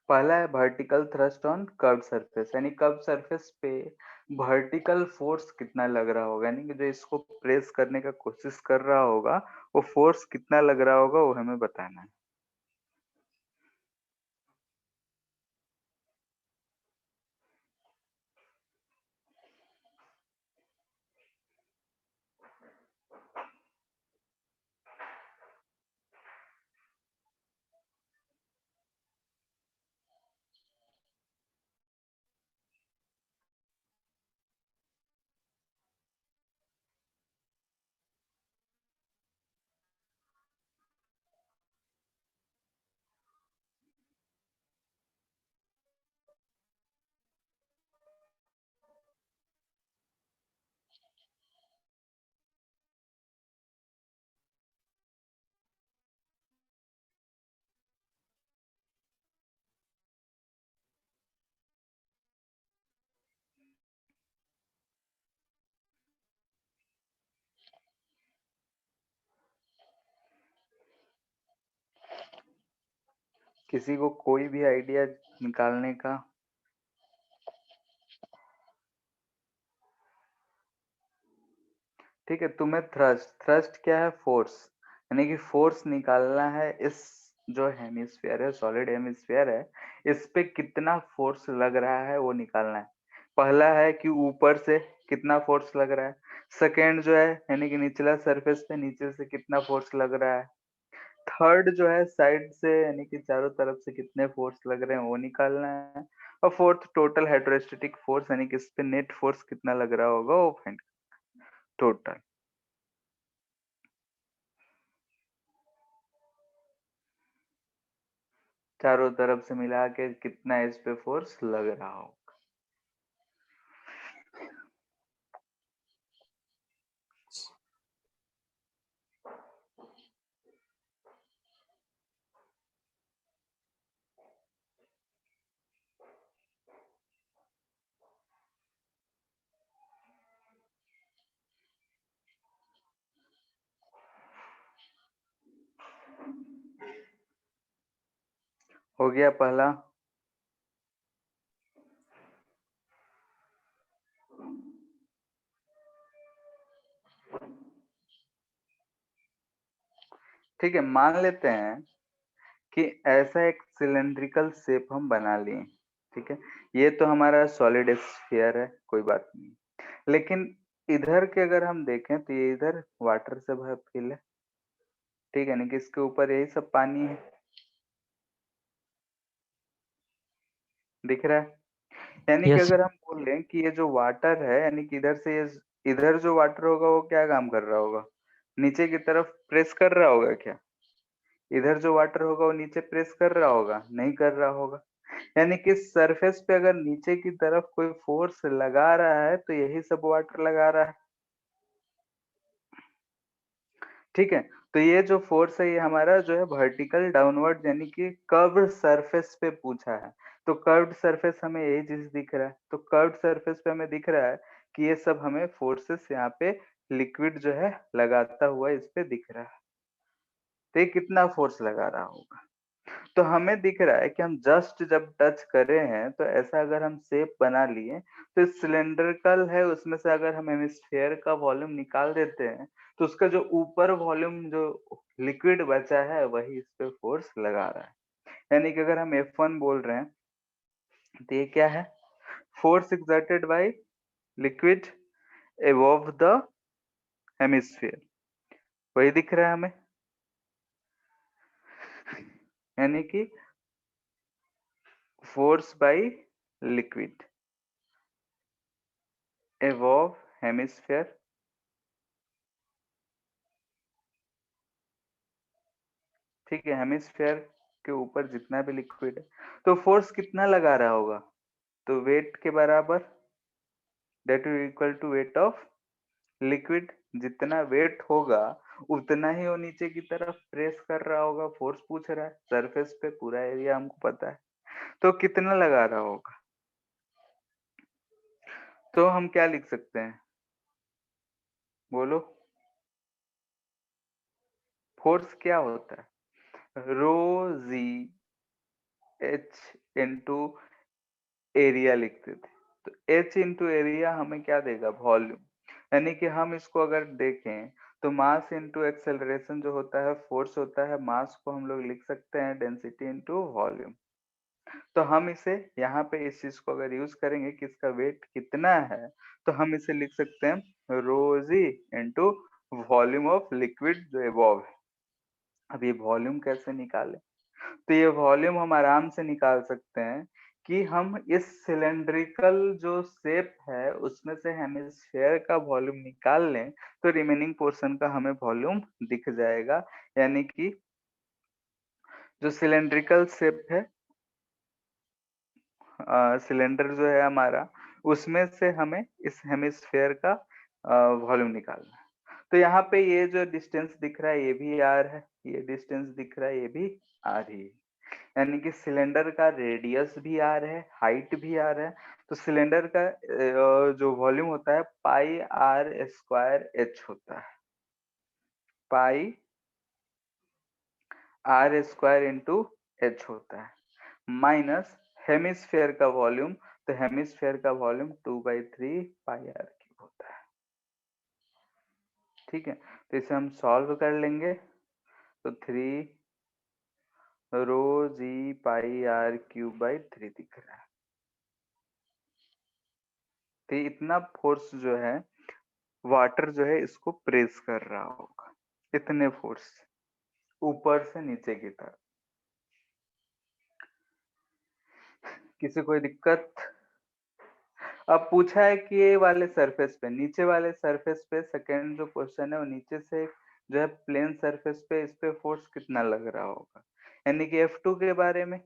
पहला है vertical thrust on curve surface, यानी कर्व सरफेस पे वर्टिकल फोर्स कितना लग रहा होगा, यानी कि जो इसको प्रेस करने का कोशिश कर रहा होगा वो फोर्स कितना लग रहा होगा, वो हमें बताना है। किसी को कोई भी आइडिया निकालने का? ठीक है, तुम्हें थ्रस्ट क्या है? फोर्स, यानी कि फोर्स निकालना है। इस जो हेमिस्फीयर है, सॉलिड हेमिस्फीयर है, इस पे कितना फोर्स लग रहा है वो निकालना है। पहला है कि ऊपर से कितना फोर्स लग रहा है, सेकेंड जो है यानी कि निचला सरफेस पे नीचे से कितना फोर्स लग रहा है, थर्ड जो है साइड से यानी कि चारों तरफ से कितने फोर्स लग रहे हैं वो निकालना है, और फोर्थ टोटल हाइड्रोस्टेटिक फोर्स, यानी कि इस पे नेट फोर्स कितना लग रहा होगा वो फाइंड, टोटल चारों तरफ से मिला के कितना इस पे फोर्स लग रहा हो। हो गया पहला। ठीक है, मान लेते हैं कि ऐसा एक सिलेंड्रिकल शेप हम बना लिए। ठीक है, ये तो हमारा सॉलिड स्फीयर है, कोई बात नहीं। लेकिन इधर के अगर हम देखें तो ये इधर वाटर से भरा फिल है। ठीक है, यानी कि इसके ऊपर यही सब पानी है, दिख रहा है। यानी कि यस अगर हम बोलें कि ये जो वाटर है, यानी कि इधर से ये इधर जो वाटर होगा वो क्या काम कर रहा होगा, नीचे की तरफ प्रेस कर रहा होगा क्या? इधर जो वाटर होगा वो नीचे प्रेस कर रहा होगा? नहीं कर रहा होगा। यानी कि सरफेस पे अगर नीचे की तरफ कोई फोर्स लगा रहा है तो यही सब वाटर लगा रहा है। ठीक है, तो ये जो फोर्स है ये हमारा जो है वर्टिकल डाउनवर्ड यानी कि कर्व्ड सरफेस पे पूछा है। तो कर्व्ड सरफेस हमें यही चीज दिख रहा है, तो कर्व्ड सरफेस पे हमें दिख रहा है कि ये सब हमें फोर्सेस यहाँ पे लिक्विड जो है लगाता हुआ इस पे दिख रहा है। तो ये कितना फोर्स लगा रहा होगा? तो हमें दिख रहा है कि हम जस्ट जब टच करे हैं तो ऐसा अगर हम शेप बना लिए तो सिलेंड्रिकल है, उसमें से अगर हम हेमिस्फेयर का वॉल्यूम निकाल देते हैं तो उसका जो ऊपर वॉल्यूम जो लिक्विड बचा है वही इस पे फोर्स लगा रहा है। यानी कि अगर हम F1 बोल रहे हैं तो ये क्या है? Force exerted by liquid above the hemisphere, वही दिख रहा है हमें। यानी कि force by liquid above hemisphere. ठीक है, हेमिस्फेयर के ऊपर जितना भी लिक्विड है तो फोर्स कितना लगा रहा होगा? तो वेट के बराबर, that is equal to weight of liquid. जितना वेट होगा उतना ही वो नीचे की तरफ प्रेस कर रहा होगा। फोर्स पूछ रहा है सरफेस पे, पूरा एरिया हमको पता है, तो कितना लगा रहा होगा? तो हम क्या लिख सकते हैं, बोलो? फोर्स क्या होता है? रो जी एच इंटू एरिया लिखते थे। तो एच इंटू एरिया हमें क्या देगा? वॉल्यूम। यानी कि हम इसको अगर देखें तो मास इंटू एक्सेलरेशन जो होता है फोर्स होता है, मास को हम लोग लिख सकते हैं डेंसिटी इंटू वॉल्यूम। तो हम इसे यहाँ पे इस चीज को अगर यूज करेंगे कि इसका वेट कितना है तो हम इसे लिख सकते हैं रो जी इंटू वॉल्यूम ऑफ लिक्विड जो एबव है। अब ये वॉल्यूम कैसे निकालें? तो ये वॉल्यूम हम आराम से निकाल सकते हैं कि हम इस सिलेंड्रिकल जो शेप है उसमें से हेमिस्फेयर का वॉल्यूम निकाल लें तो रिमेनिंग पोर्शन का हमें वॉल्यूम दिख जाएगा। यानी कि जो सिलेंड्रिकल शेप है, सिलेंडर जो है हमारा, उसमें से हमें इस हेमिस्फेयर का वॉल्यूम निकालना है। तो यहाँ पे ये जो डिस्टेंस दिख रहा है ये भी आर है, ये डिस्टेंस दिख रहा है ये भी आर ही है। यानी कि सिलेंडर का रेडियस भी आर है, हाइट भी आर है। तो सिलेंडर का जो वॉल्यूम होता है पाई आर स्क्वायर एच होता है, पाई आर स्क्वायर इंटू एच होता है, माइनस हेमिस्फेयर का वॉल्यूम। तो हेमिस्फेयर का वॉल्यूम 2/3 पाई आर क्यूब होता है। ठीक है, तो इसे हम सॉल्व कर लेंगे तो 3 रो जी पाई आर क्यूब बाई 3 दिख रहा है। तो इतना फोर्स जो है वाटर जो है इसको प्रेस कर रहा होगा, इतने फोर्स ऊपर से नीचे की तरफ। किसी कोई दिक्कत? अब पूछा है कि ये वाले सरफेस पे, नीचे वाले सरफेस पे सेकेंड जो क्वेश्चन है वो नीचे से जो है प्लेन सरफेस पे इस पे फोर्स कितना लग रहा होगा। यानी कि F2 के बारे में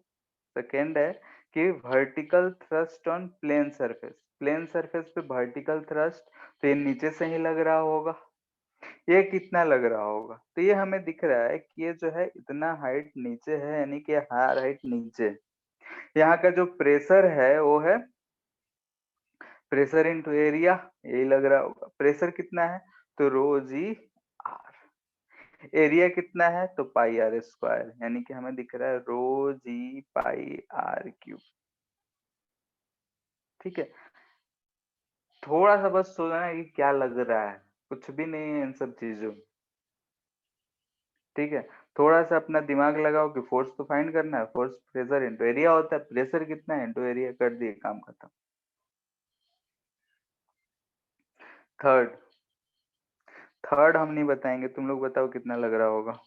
सेकेंड है कि vertical thrust on plane surface, plane surface पे वर्टिकल थ्रस्ट, तो ये नीचे से ही लग रहा होगा। ये कितना लग रहा होगा? तो ये हमें दिख रहा है कि ये जो है इतना हाइट नीचे है, यानी कि हायर हाइट नीचे। यहाँ का जो प्रेशर है वो है प्रेशर इनटू एरिया, यही लग रहा होगा। प्रेशर कितना है? तो रो जी आर। एरिया कितना है तो पाई आर स्क्वायर, यानी कि हमें दिख रहा है रो जी पाई आर क्यूब। ठीक है, थोड़ा सा बस सोचना है कि क्या लग रहा है, कुछ भी नहीं है इन सब चीजों में। ठीक है, थोड़ा सा अपना दिमाग लगाओ कि फोर्स तो फाइंड करना है, फोर्स प्रेशर इंटू एरिया होता है, प्रेशर कितना है इंटू एरिया, कर दिए, काम खत्म। थर्ड, थर्ड हम नहीं बताएंगे, तुम लोग बताओ कितना लग रहा होगा।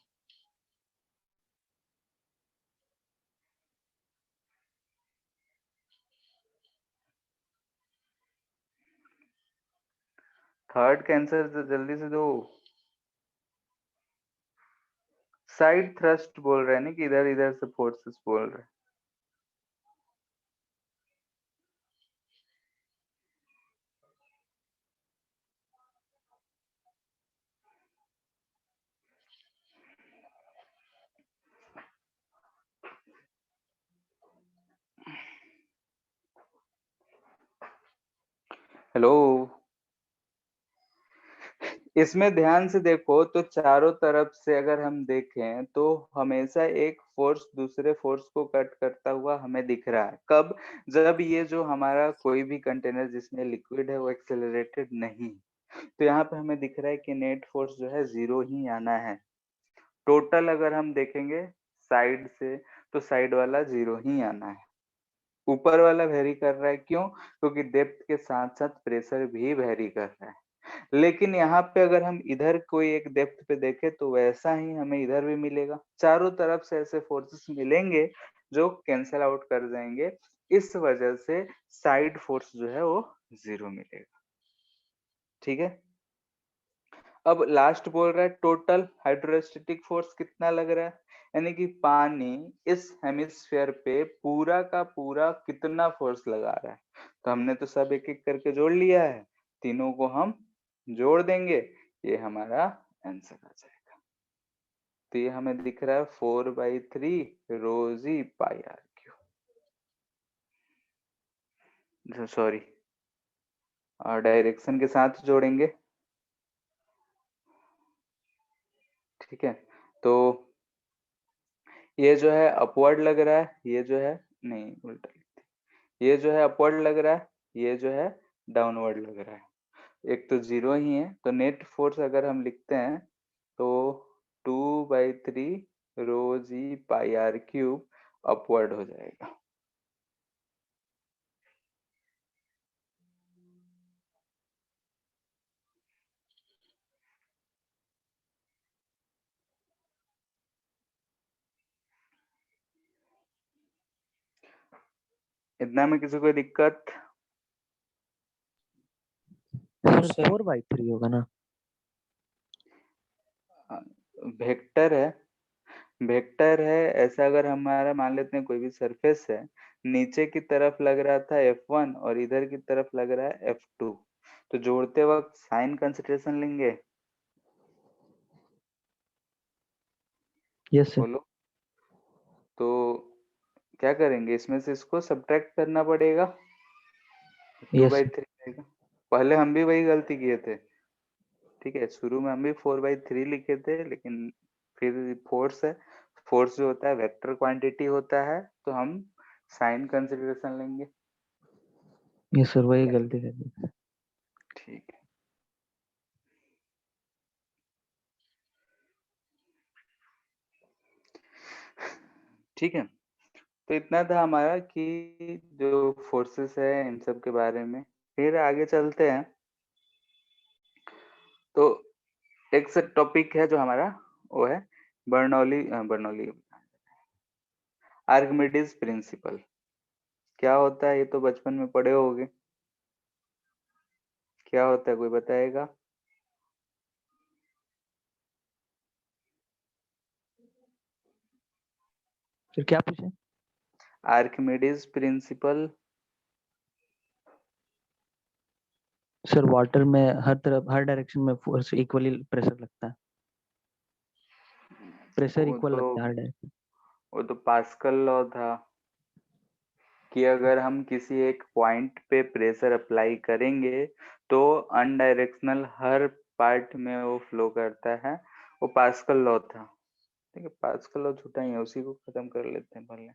थर्ड का आंसर जल्दी से दो। साइड थ्रस्ट बोल रहे हैं ना, कि इधर इधर से फोर्सेस बोल रहे हैं। हेलो, इसमें ध्यान से देखो तो चारों तरफ से अगर हम देखें तो हमेशा एक फोर्स दूसरे फोर्स को कट करता हुआ हमें दिख रहा है। कब? जब ये जो हमारा कोई भी कंटेनर जिसमें लिक्विड है वो एक्सेलरेटेड नहीं, तो यहाँ पे हमें दिख रहा है कि नेट फोर्स जो है 0 ही आना है। टोटल अगर हम देखेंगे साइड से तो साइड वाला 0 ही आना है। ऊपर वाला वेरी कर रहा है, क्यों? क्योंकि डेप्थ के साथ साथ प्रेशर भी वेरी कर रहा है। लेकिन यहाँ पे अगर हम इधर कोई एक डेप्थ पे देखें तो वैसा ही हमें इधर भी मिलेगा। चारों तरफ से ऐसे फोर्सेस मिलेंगे जो कैंसल आउट कर जाएंगे, इस वजह से साइड फोर्स जो है वो 0 मिलेगा। ठीक है, अब लास्ट बोल रहा है टोटल हाइड्रोस्टेटिक फोर्स कितना लग रहा है, यानी कि पानी इस हेमिस्फेयर पे पूरा का पूरा कितना फोर्स लगा रहा है। तो हमने तो सब एक एक करके जोड़ लिया है, तीनों को हम जोड़ देंगे, ये हमारा आंसर आ जाएगा। तो ये हमें दिख रहा है 4/3 रोजी पाई आर क्यू, सॉरी, और डायरेक्शन के साथ जोड़ेंगे। ठीक है, तो ये जो है अपवर्ड लग रहा है, ये जो है, नहीं उल्टा, ये जो है अपवर्ड लग रहा है, ये जो है डाउनवर्ड लग रहा है। एक तो 0 ही है, तो नेट फोर्स अगर हम लिखते हैं तो 2/3 रो जी पाई आर क्यूब अपवर्ड हो जाएगा। इतना में किसी को दिक्कत? सर 4/3 होगा ना? वेक्टर है, वेक्टर है ऐसा। अगर हमारा मान लेते हैं कोई भी सरफेस है, नीचे की तरफ लग रहा था F1 और इधर की तरफ लग रहा है F2, तो जोड़ते वक्त साइन कंसिडरेशन लेंगे। Yes sir. बोलो, तो क्या करेंगे, इसमें से इसको सब्ट्रैक्ट करना पड़ेगा, two yes by sir. Three आएगा। पहले हम भी वही गलती किए थे। ठीक है, शुरू में हम भी 4/3 लिखे थे, लेकिन फिर फोर्स है, फोर्स जो होता है वेक्टर क्वांटिटी होता है, तो हम साइन कंसिडरेशन लेंगे। यस सर, वही गलती कर दी। ठीक है, ठीक है, तो इतना था हमारा कि जो फोर्सेस है इन सब के बारे में। फिर आगे चलते हैं, तो एक से टॉपिक है जो हमारा, वो है बर्नौली आर्किमिडीज प्रिंसिपल। क्या होता है ये तो बचपन में पढ़े होगे, क्या होता है कोई बताएगा? फिर क्या पूछे? Archimedes principal. सर वाटर में हर तरफ हर डायरेक्शन में फोर्स इक्वली प्रेशर लगता है, प्रेशर इक्वल लगता है हर डायरेक्शन। वो तो पास्कल लॉ था कि अगर हम किसी एक पॉइंट पे प्रेशर अप्लाई करेंगे तो अनडायरेक्शनल हर पार्ट में वो फ्लो करता है, वो पास्कल लॉ था। ठीक है, पास्कल लॉ झूठा ही है, उसी को खत्म कर लेते हैं पहले।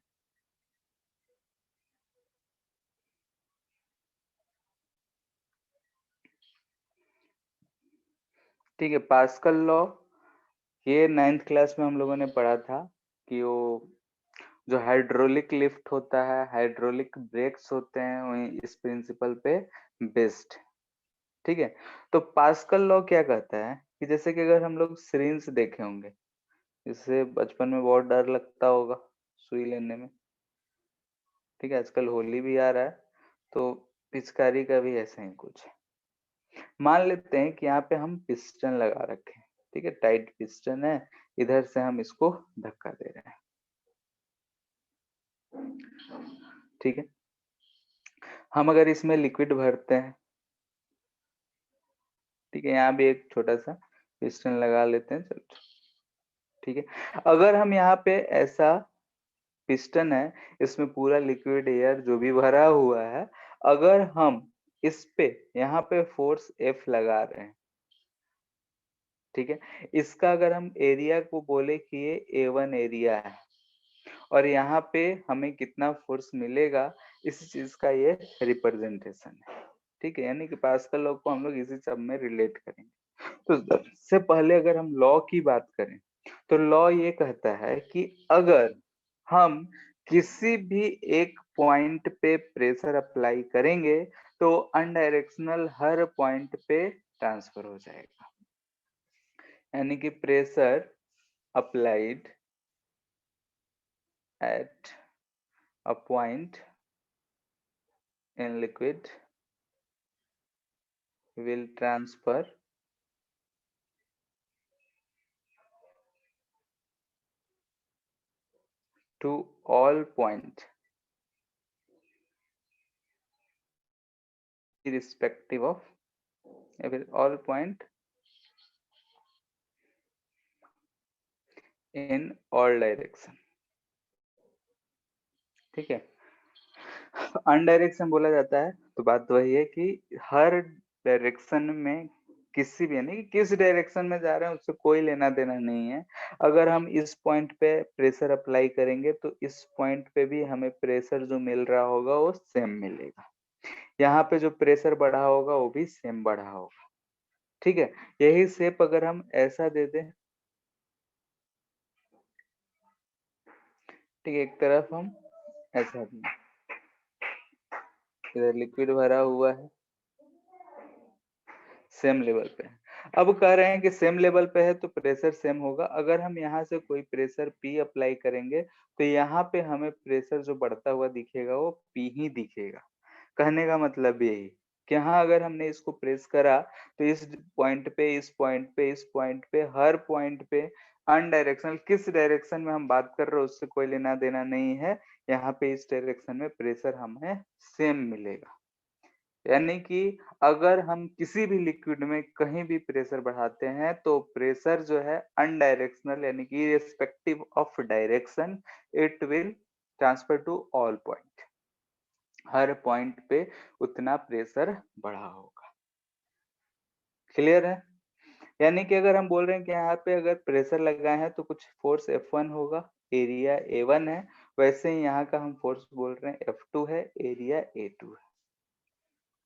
ठीक है, पास्कल लॉ ये 9th क्लास में हम लोगों ने पढ़ा था कि वो जो हाइड्रोलिक लिफ्ट होता है, हाइड्रोलिक ब्रेक्स होते हैं, वही इस प्रिंसिपल पे बेस्ड। ठीक है, तो पास्कल लॉ क्या कहता है कि जैसे कि अगर हम लोग सिरिंज देखे होंगे, इससे बचपन में बहुत डर लगता होगा सुई लेने में। ठीक है, आजकल होली भी आ रहा है, तो पिचकारी का भी ऐसा ही कुछ है। मान लेते हैं कि यहाँ पे हम पिस्टन लगा रखे हैं। ठीक है, टाइट पिस्टन है, इधर से हम इसको धक्का दे रहे हैं। ठीक है, हम अगर इसमें लिक्विड भरते हैं, ठीक है, यहाँ भी एक छोटा सा पिस्टन लगा लेते हैं, चलो। ठीक है, अगर हम यहाँ पे ऐसा पिस्टन है, इसमें पूरा लिक्विड एयर जो भी भरा हुआ है, अगर हम इस पे यहाँ पे फोर्स F लगा रहे हैं, ठीक है, इसका अगर हम एरिया को बोले कि ये A1 एरिया है और यहाँ पे हमें कितना फोर्स मिलेगा, इस चीज का ये रिप्रेजेंटेशन है। ठीक है, यानी कि पास्कल लॉ को हम लोग इसी सब में रिलेट करेंगे। तो सबसे पहले अगर हम लॉ की बात करें तो लॉ ये कहता है कि अगर हम किसी भी एक पॉइंट पे प्रेशर अप्लाई करेंगे तो अनडायरेक्शनल हर पॉइंट पे ट्रांसफर हो जाएगा। यानी कि pressure applied at a point in liquid will transfer to all point irrespective of all point in all direction। ठीक है, अनडायरेक्शन बोला जाता है तो बात वही है कि हर डायरेक्शन में किसी भी, यानी कि किस डायरेक्शन में जा रहे हैं उससे कोई लेना देना नहीं है। अगर हम इस पॉइंट पे प्रेशर अप्लाई करेंगे तो इस पॉइंट पे भी हमें प्रेशर जो मिल रहा होगा वो सेम मिलेगा। यहाँ पे जो प्रेशर बढ़ा होगा वो भी सेम बढ़ा होगा। ठीक है, यही शेप अगर हम ऐसा दे दें, ठीक है, एक तरफ हम ऐसा दें, इधर लिक्विड भरा हुआ है, सेम लेवल पे है। अब कह रहे हैं कि सेम लेवल पे है तो प्रेशर सेम होगा। अगर हम यहाँ से कोई प्रेशर P अप्लाई करेंगे तो यहाँ पे हमें प्रेशर जो बढ़ता हुआ दिखेगा वो P ही दिखेगा। कहने का मतलब यही कि हाँ, अगर हमने इसको प्रेस करा तो इस पॉइंट पे, इस पॉइंट पे, इस पॉइंट पे, हर पॉइंट पे अनडायरेक्शनल, किस डायरेक्शन में हम बात कर रहे हो उससे कोई लेना देना नहीं है। यहाँ पे इस डायरेक्शन में प्रेशर हमें सेम मिलेगा। यानी कि अगर हम किसी भी लिक्विड में कहीं भी प्रेशर बढ़ाते हैं तो प्रेशर जो है अनडायरेक्शनल, यानी कि irrespective of direction, it will transfer to all point. हर पॉइंट पे उतना प्रेशर बढ़ा होगा। क्लियर है? यानी कि अगर हम बोल रहे हैं कि यहाँ पे अगर प्रेशर लगाए हैं तो कुछ फोर्स F1 होगा, एरिया A1 है, वैसे ही यहाँ का हम फोर्स बोल रहे हैं F2 है, एरिया A2 है।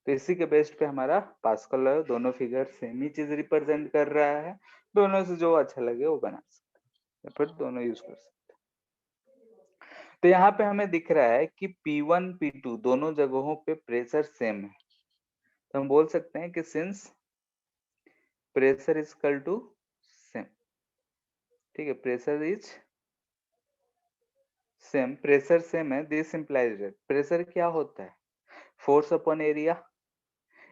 तो इसी के बेस पे हमारा पास्कल लॉ, दोनों फिगर सेम ही चीज रिप्रेजेंट कर रहा है। दोनों से जो अच्छा लगे वो बना सकते हैं या फिर दोनों यूज कर सकते हैं। तो यहाँ पे हमें दिख रहा है कि P1 P2 दोनों जगहों पे प्रेशर सेम है, तो हम बोल सकते हैं कि since pressure is equal to same. ठीक है, pressure is same, pressure same है, दिस इंप्लाइज दैट प्रेशर क्या होता है, force upon area.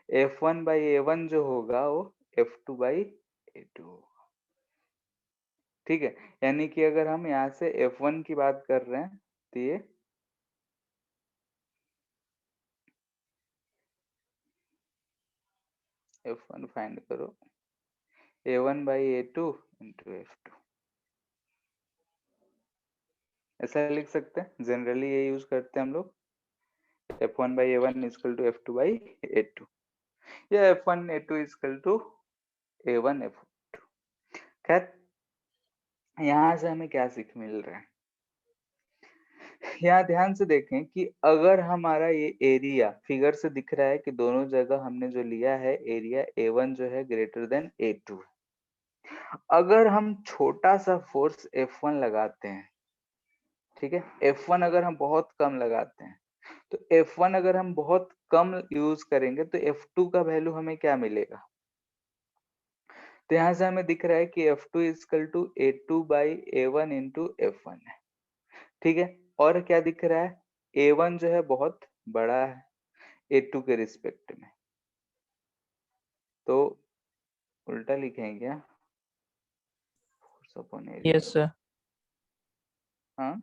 F1 by A1 जो होगा वो F2 बाई A2 होगा। ठीक है, यानी कि अगर हम यहाँ से F1 की बात कर रहे हैं तो ये F1 फाइंड करो, A1 by A2 into F2, ऐसा लिख सकते हैं। जनरली ये यूज करते हैं हम लोग, F1 by A1 equal to F2 by A2 या F1 A2 equal to A1 F2। खैर यहाँ से हमें क्या सीख मिल रहा है? यहाँ ध्यान से देखें कि अगर हमारा ये एरिया फिगर से दिख रहा है कि दोनों जगह हमने जो लिया है एरिया A1 जो है ग्रेटर देन A2 है। अगर हम छोटा सा फोर्स F1 लगाते हैं, ठीक है, F1 अगर हम बहुत कम लगाते हैं, तो F1 अगर हम बहुत कम यूज करेंगे तो F2 का वैल्यू हमें क्या मिलेगा? तो यहाँ से हमें दिख रहा है कि F2 equal to A2 by A1 into F1 है, ठीक है। और क्या दिख रहा है? A1 जो है बहुत बड़ा है A2 के रिस्पेक्ट में, तो उल्टा लिखेंगे क्या? Force upon area. Yes sir. हाँ,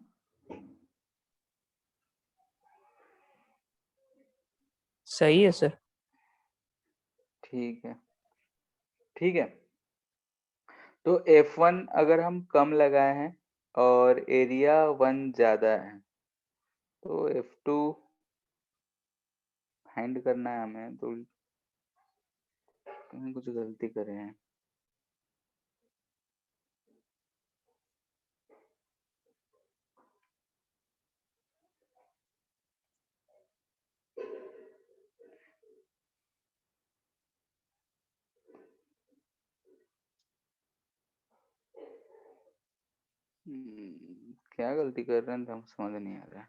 सही है सर। ठीक है, ठीक है। तो F1 अगर हम कम लगाए हैं और एरिया 1 ज्यादा है, तो F2 फाइंड करना है हमें, तो कहीं कुछ गलती करे हैं। क्या गलती कर रहे हैं तो हम समझ नहीं आ रहा है।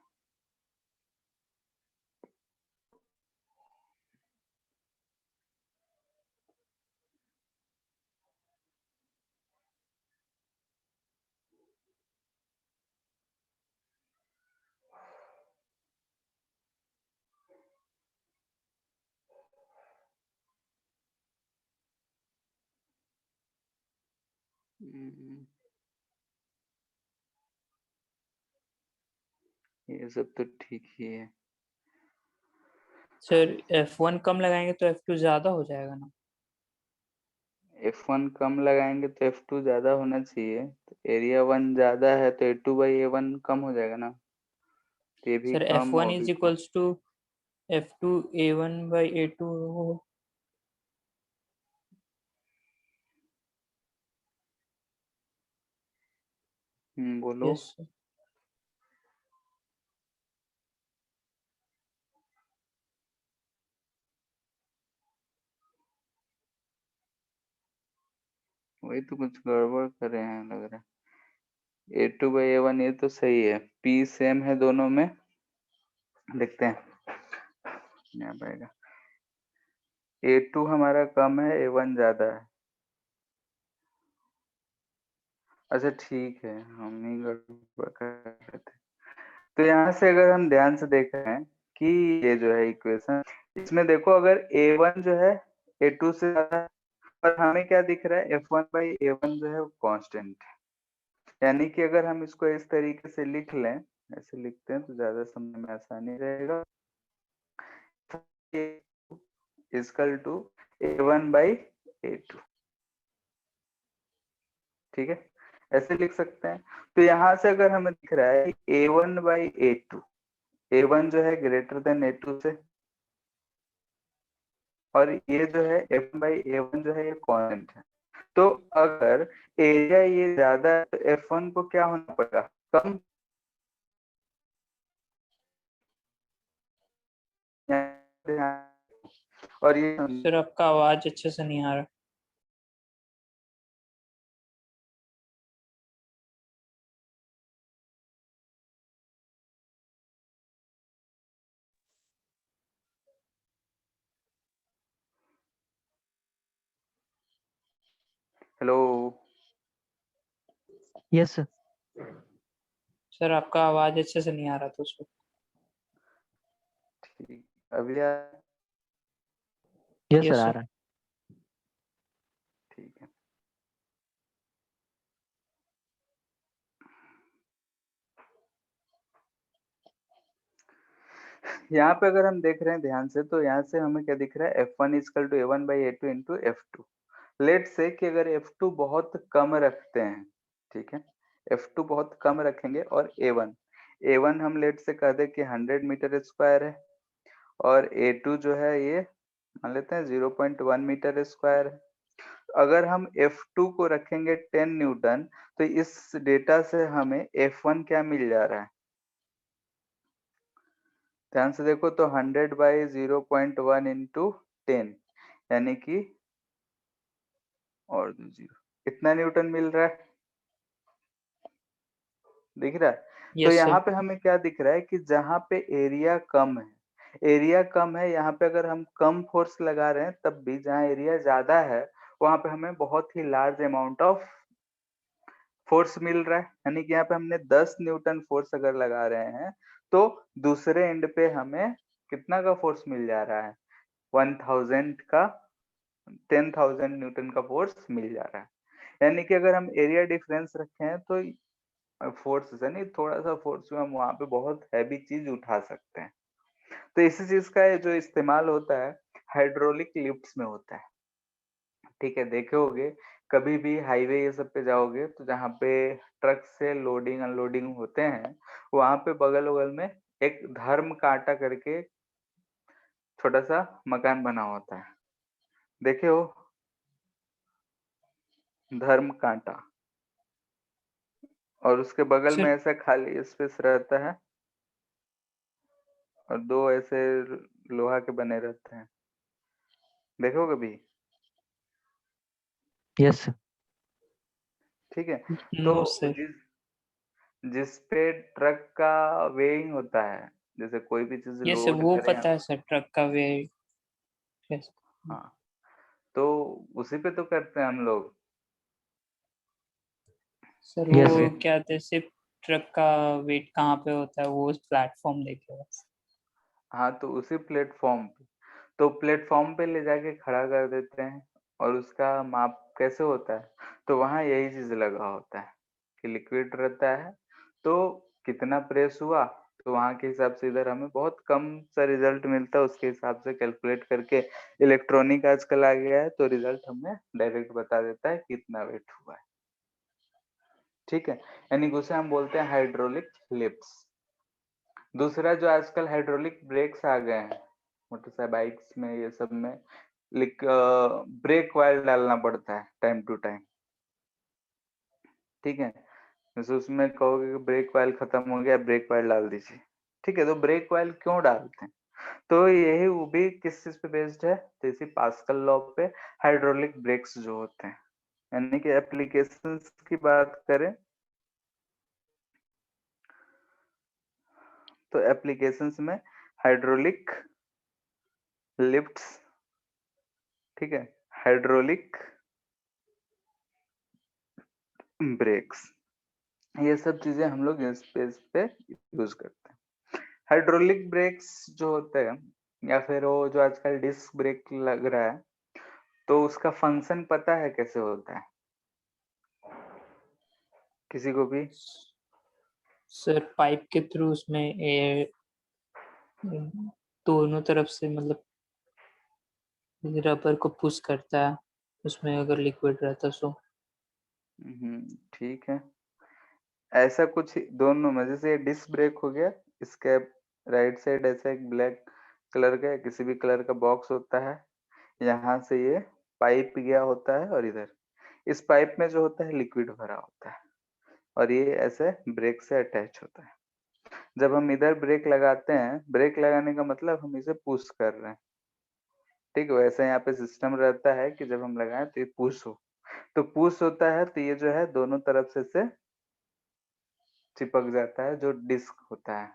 हम्म, ये सब तो ठीक ही है। सर F1 कम लगाएंगे तो F2 ज्यादा हो जाएगा ना? F1 कम लगाएंगे तो F2 ज्यादा होना चाहिए, तो एरिया 1 ज्यादा है तो A2 बाई A1 कम हो जाएगा ना, तो ये भी सर कम वो F1 भी इज कम। Equals to F2 A1 by A2। बोलो। Yes sir. वही तो कुछ गड़बड़ कर रहे हैं लग रहा है। A2 बाई A1 ये तो सही है, P सेम है दोनों में, देखते हैं क्या पाएगा। A2 हमारा कम है, A1 ज्यादा है। अच्छा ठीक है, हम ही गड़बड़ कर रहे थे। तो यहाँ से अगर हम ध्यान से देख रहे हैं कि ये जो है इक्वेशन, इसमें देखो अगर A1 जो है A2 से ज्यादा है, और हमें क्या दिख रहा है F1 बाई A1 जो है वो कांस्टेंट है। यानी कि अगर हम इसको इस तरीके से लिख लें, ऐसे लिखते हैं तो ज्यादा समझ में आसानी रहेगा। Equal to A1 by A2, ठीक है, ऐसे लिख सकते हैं। तो यहाँ से अगर हमें दिख रहा है A1 बाई A2, A1 जो है ग्रेटर देन A2 से, और ये जो है F बाई A1 जो है ये कांस्टेंट है। तो अगर एरिया ये ज्यादा है तो F1 को क्या होना पड़ेगा? कम। और ये सर आपका आवाज अच्छे से नहीं आ रहा। हेलो। Yes sir. सर आपका आवाज अच्छे से नहीं आ रहा था उस वक्त। ठीक, अभी यस सर यस आ सर। रहा है। ठीक है। यहाँ पे अगर हम देख रहे हैं ध्यान से, तो यहाँ से हमें क्या दिख रहा है? F1 equal to A1 by A2 into F2। Let say कि अगर F2 बहुत कम रखते हैं, ठीक है, F2 बहुत कम रखेंगे और A1 हम लेट से कह दे कि 100 मीटर स्क्वायर है, और A2 जो है ये मान लेते हैं 0.1 मीटर स्क्वायर है। अगर हम F2 को रखेंगे 10 न्यूटन, तो इस डेटा से हमें F1 क्या मिल जा रहा है? ध्यान से देखो तो 100 बाई 0.1 इंटू 10 यानी कि और 0 कितना न्यूटन मिल रहा है? दिख रहा है? तो यस यहाँ सर। पे हमें क्या दिख रहा है कि जहाँ पे एरिया कम है, यहाँ पे अगर हम कम फोर्स लगा रहे हैं तब भी, जहाँ एरिया ज्यादा है वहां पे हमें बहुत ही लार्ज अमाउंट ऑफ फोर्स मिल रहा है। यानी कि यहाँ पे हमने 10 न्यूटन फोर्स अगर लगा रहे हैं तो दूसरे एंड पे हमें कितना का फोर्स मिल जा रहा है? 1000 का 10,000 न्यूटन का फोर्स मिल जा रहा है। यानी कि अगर हम एरिया डिफरेंस रखें तो फोर्स से नहीं, थोड़ा सा फोर्स में हम वहां पे बहुत हैवी चीज उठा सकते हैं। तो इसी चीज का जो इस्तेमाल होता है हाइड्रोलिक लिफ्ट्स में होता है। ठीक है, देखे होगे कभी भी हाईवे ये सब पे जाओगे तो जहाँ पे ट्रक से लोडिंग अनलोडिंग होते हैं वहां पे बगल बगल में एक धर्म कांटा करके छोटा सा मकान बना होता है, देखे हो? धर्म कांटा। और उसके बगल में सर ऐसा खाली स्पेस रहता है और दो ऐसे लोहा के बने रहते हैं, देखो कभी? Yes sir. ठीक है, तो नो सर। जिस पे ट्रक का वेइंग होता है, जैसे कोई भी चीज यस सर, लोड वो करें पता हम। है सर, ट्रक का वे। यस हाँ, तो उसी पे तो करते हैं हम लोग। सर, ठीक है, वो वेट। क्या कहते हैं, सिर्फ ट्रक का वेट कहाँ पे होता है वो प्लेटफॉर्म देखे बस। हाँ, तो उसी प्लेटफॉर्म पे, तो प्लेटफॉर्म पे ले जाके खड़ा कर देते हैं। और उसका माप कैसे होता है? तो वहाँ यही चीज लगा होता है कि लिक्विड रहता है, तो कितना प्रेस हुआ तो वहाँ के हिसाब से इधर हमें बहुत कम सा रिजल्ट मिलता है, उसके हिसाब से कैलकुलेट करके इलेक्ट्रॉनिक आजकल आ गया है तो रिजल्ट हमें डायरेक्ट बता देता है कितना वेट हुआ है। ठीक है, यानी कि उसे हम बोलते हैं हाइड्रोलिक लिफ्ट्स। दूसरा जो आजकल हाइड्रोलिक ब्रेक्स आ गए हैं मोटरसाइकिल बाइक्स में, ये सब में ब्रेक ऑयल डालना पड़ता है टाइम टू टाइम। ठीक है, जैसे उसमें कहोगे कि ब्रेक ऑयल खत्म हो गया, ब्रेक ऑयल डाल दीजिए। ठीक है, तो ब्रेक ऑयल क्यों डालते हैं? तो यही वो भी किस चीज पे बेस्ड है? तो इसी पास्कल लॉ पे हाइड्रोलिक ब्रेक्स जो होते हैं। यानी कि एप्लीकेशंस की बात करें तो एप्लीकेशंस में हाइड्रोलिक लिफ्ट्स, ठीक है, हाइड्रोलिक ब्रेक्स, ये सब चीजें हम लोग इस पेज पे यूज करते हैं। हाइड्रोलिक ब्रेक्स जो होते हैं या फिर वो जो आजकल डिस्क ब्रेक लग रहा है, तो उसका फंक्शन पता है कैसे होता है किसी को भी? सर, पाइप के थ्रू उसमें एयर दोनों तरफ से, मतलब रबर को पुश करता है, उसमें अगर लिक्विड रहता सो। ठीक है, ऐसा कुछ दोनों में, जैसे ये डिस्क ब्रेक हो गया, इसके राइट साइड ऐसा एक ब्लैक कलर का किसी भी कलर का बॉक्स होता है, यहाँ से ये पाइप गया होता है और इधर इस पाइप में जो होता है लिक्विड भरा होता है और ये ऐसे ब्रेक से अटैच होता है। जब हम इधर ब्रेक लगाते हैं, ब्रेक लगाने का मतलब हम इसे पुश कर रहे हैं। ठीक है, वैसे यहाँ पे सिस्टम रहता है कि जब हम लगाएं तो ये पुश हो, तो पुश होता है तो ये जो है दोनों तरफ से चिपक जाता है जो डिस्क होता है।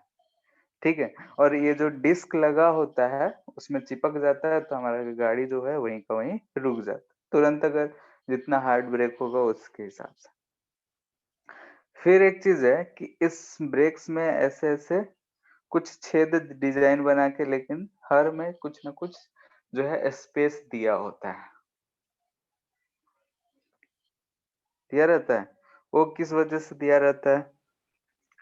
ठीक है, और ये जो डिस्क लगा होता है उसमें चिपक जाता है तो हमारा गाड़ी जो है वहीं का वहीं रुक जाता है तुरंत, अगर जितना हार्ड ब्रेक होगा उसके हिसाब से। फिर एक चीज है कि इस ब्रेक्स में ऐसे ऐसे कुछ छेद डिजाइन बना के, लेकिन हर में कुछ ना कुछ जो है स्पेस दिया होता है, दिया रहता है। वो किस वजह से दिया रहता है?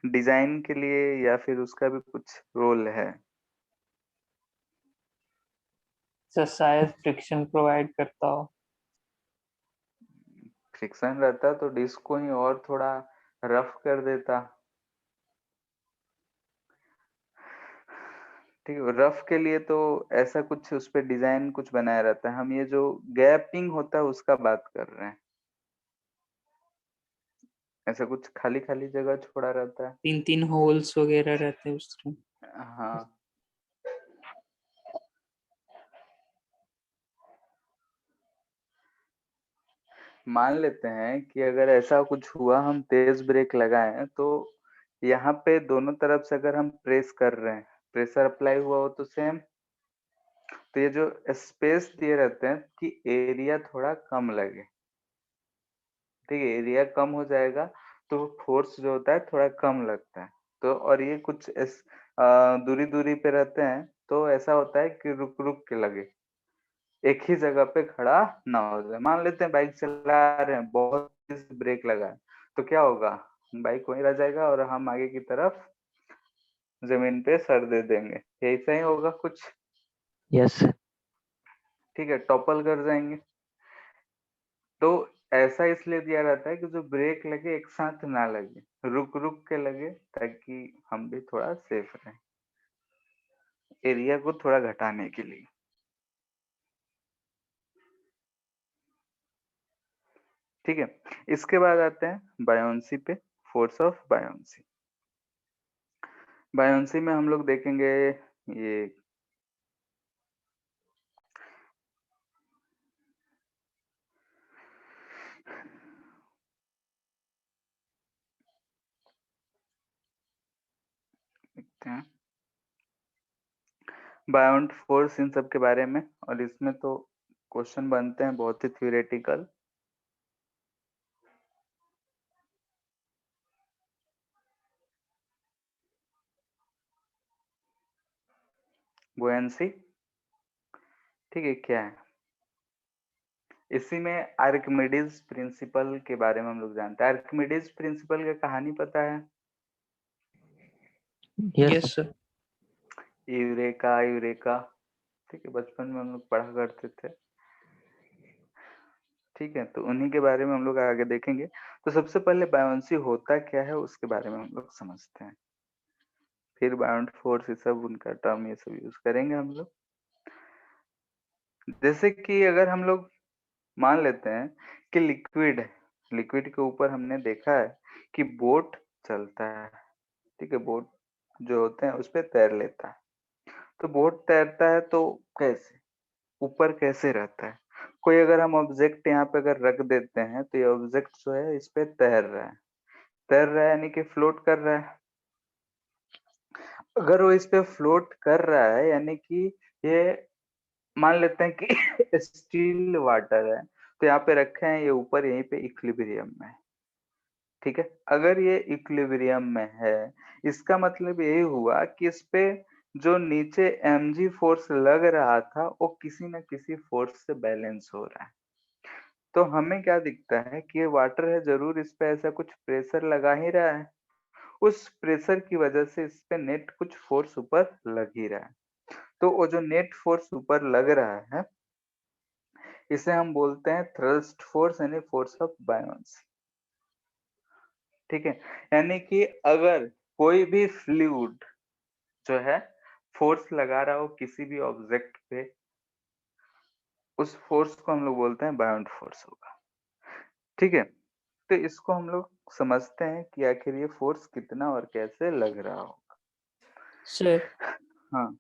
डिजाइन के लिए या फिर उसका भी कुछ रोल है? सर, शायद फ्रिक्शन प्रोवाइड करता हो। फ्रिक्शन रहता तो डिस्क को ही और थोड़ा रफ कर देता। ठीक है, रफ के लिए तो ऐसा कुछ उस पे डिजाइन कुछ बनाया रहता है, हम ये जो गैपिंग होता है उसका बात कर रहे हैं। ऐसा कुछ खाली खाली जगह छोड़ा रहता है। 3 होल्स वगैरह रहते हैं उसमें। हाँ, मान लेते हैं कि अगर ऐसा कुछ हुआ, हम तेज ब्रेक लगाएं तो यहाँ पे दोनों तरफ से अगर हम प्रेस कर रहे हैं, प्रेशर अप्लाई हुआ हो तो सेम, तो ये जो स्पेस दिए रहते हैं कि एरिया थोड़ा कम लगे। ठीक है, एरिया कम हो जाएगा तो फोर्स जो होता है थोड़ा कम लगता है। तो और ये कुछ दूरी दूरी पे रहते हैं तो ऐसा होता है कि रुक रुक के लगे, एक ही जगह पे खड़ा ना हो जाए। मान लेते हैं बाइक चला रहे हैं, बहुत तेज ब्रेक लगा है, तो क्या होगा, बाइक वहीं रह जाएगा और हम आगे की तरफ जमीन पे सर दे देंगे, यही सही होगा कुछ। यस। ठीक है, टॉपल कर जाएंगे। तो ऐसा इसलिए दिया रहता है कि जो ब्रेक लगे एक साथ ना लगे, रुक रुक के लगे, ताकि हम भी थोड़ा सेफ रहें, एरिया को थोड़ा घटाने के लिए। ठीक है, इसके बाद आते हैं बायोंसी पे, फोर्स ऑफ बायोंसी। बायोंसी में हम लोग देखेंगे ये देखते हैं बायोंट फोर्स, इन सब के बारे में। और इसमें तो क्वेश्चन बनते हैं बहुत ही थ्योरेटिकल। बुयांसी, ठीक है, क्या है, इसी में आर्किमिडीज प्रिंसिपल के बारे में हम लोग जानते हैं। आर्किमिडीज प्रिंसिपल की कहानी पता है? Yes yes sir. Eureka eureka, ठीक है, बचपन में हम लोग पढ़ा करते थे। ठीक है, तो उन्हीं के बारे में हम लोग आगे देखेंगे। तो सबसे पहले बायोंसी होता क्या है उसके बारे में हम लोग समझते हैं, फिर बायोंट फोर्स, ये सब उनका टर्म ये सब यूज करेंगे हम लोग। जैसे कि अगर हम लोग मान लेते हैं कि लिक्विड है, लिक्विड के ऊपर हमने देखा है कि बोट चलता है। ठीक है, बोट जो होते हैं उस पे तैर लेता है। तो बोट तैरता है तो कैसे, ऊपर कैसे रहता है? कोई अगर हम ऑब्जेक्ट यहाँ पे अगर रख देते हैं तो ये ऑब्जेक्ट जो है इस पे तैर रहा है, तैर रहा है यानी कि फ्लोट कर रहा है। अगर वो इस पे फ्लोट कर रहा है यानी कि ये, मान लेते हैं कि स्टील वाटर है, तो यहाँ पे रखे हैं, ये ऊपर यहीं पे इक्विलिब्रियम में है। ठीक है, अगर ये इक्विलिब्रियम में है, इसका मतलब यही हुआ कि इस पे जो नीचे mg फोर्स लग रहा था वो किसी न किसी फोर्स से बैलेंस हो रहा है। तो हमें क्या दिखता है कि ये वाटर है, जरूर इस पे ऐसा कुछ प्रेशर लगा ही रहा है, उस प्रेशर की वजह से इस पे नेट कुछ फोर्स ऊपर लग ही रहा है। तो वो जो नेट फोर्स ऊपर लग रहा है इसे हम बोलते हैं थ्रस्ट फोर्स, यानी फोर्स ऑफ बायोंसी। ठीक है, यानी कि अगर कोई भी फ्लूइड जो है फोर्स लगा रहा हो किसी भी ऑब्जेक्ट पे, उस फोर्स को हम लोग बोलते हैं बायोंट फोर्स होगा। ठीक है, तो इसको हम लोग समझते हैं कि आखिर ये फोर्स कितना और कैसे लग रहा होगा। सर, हाँ,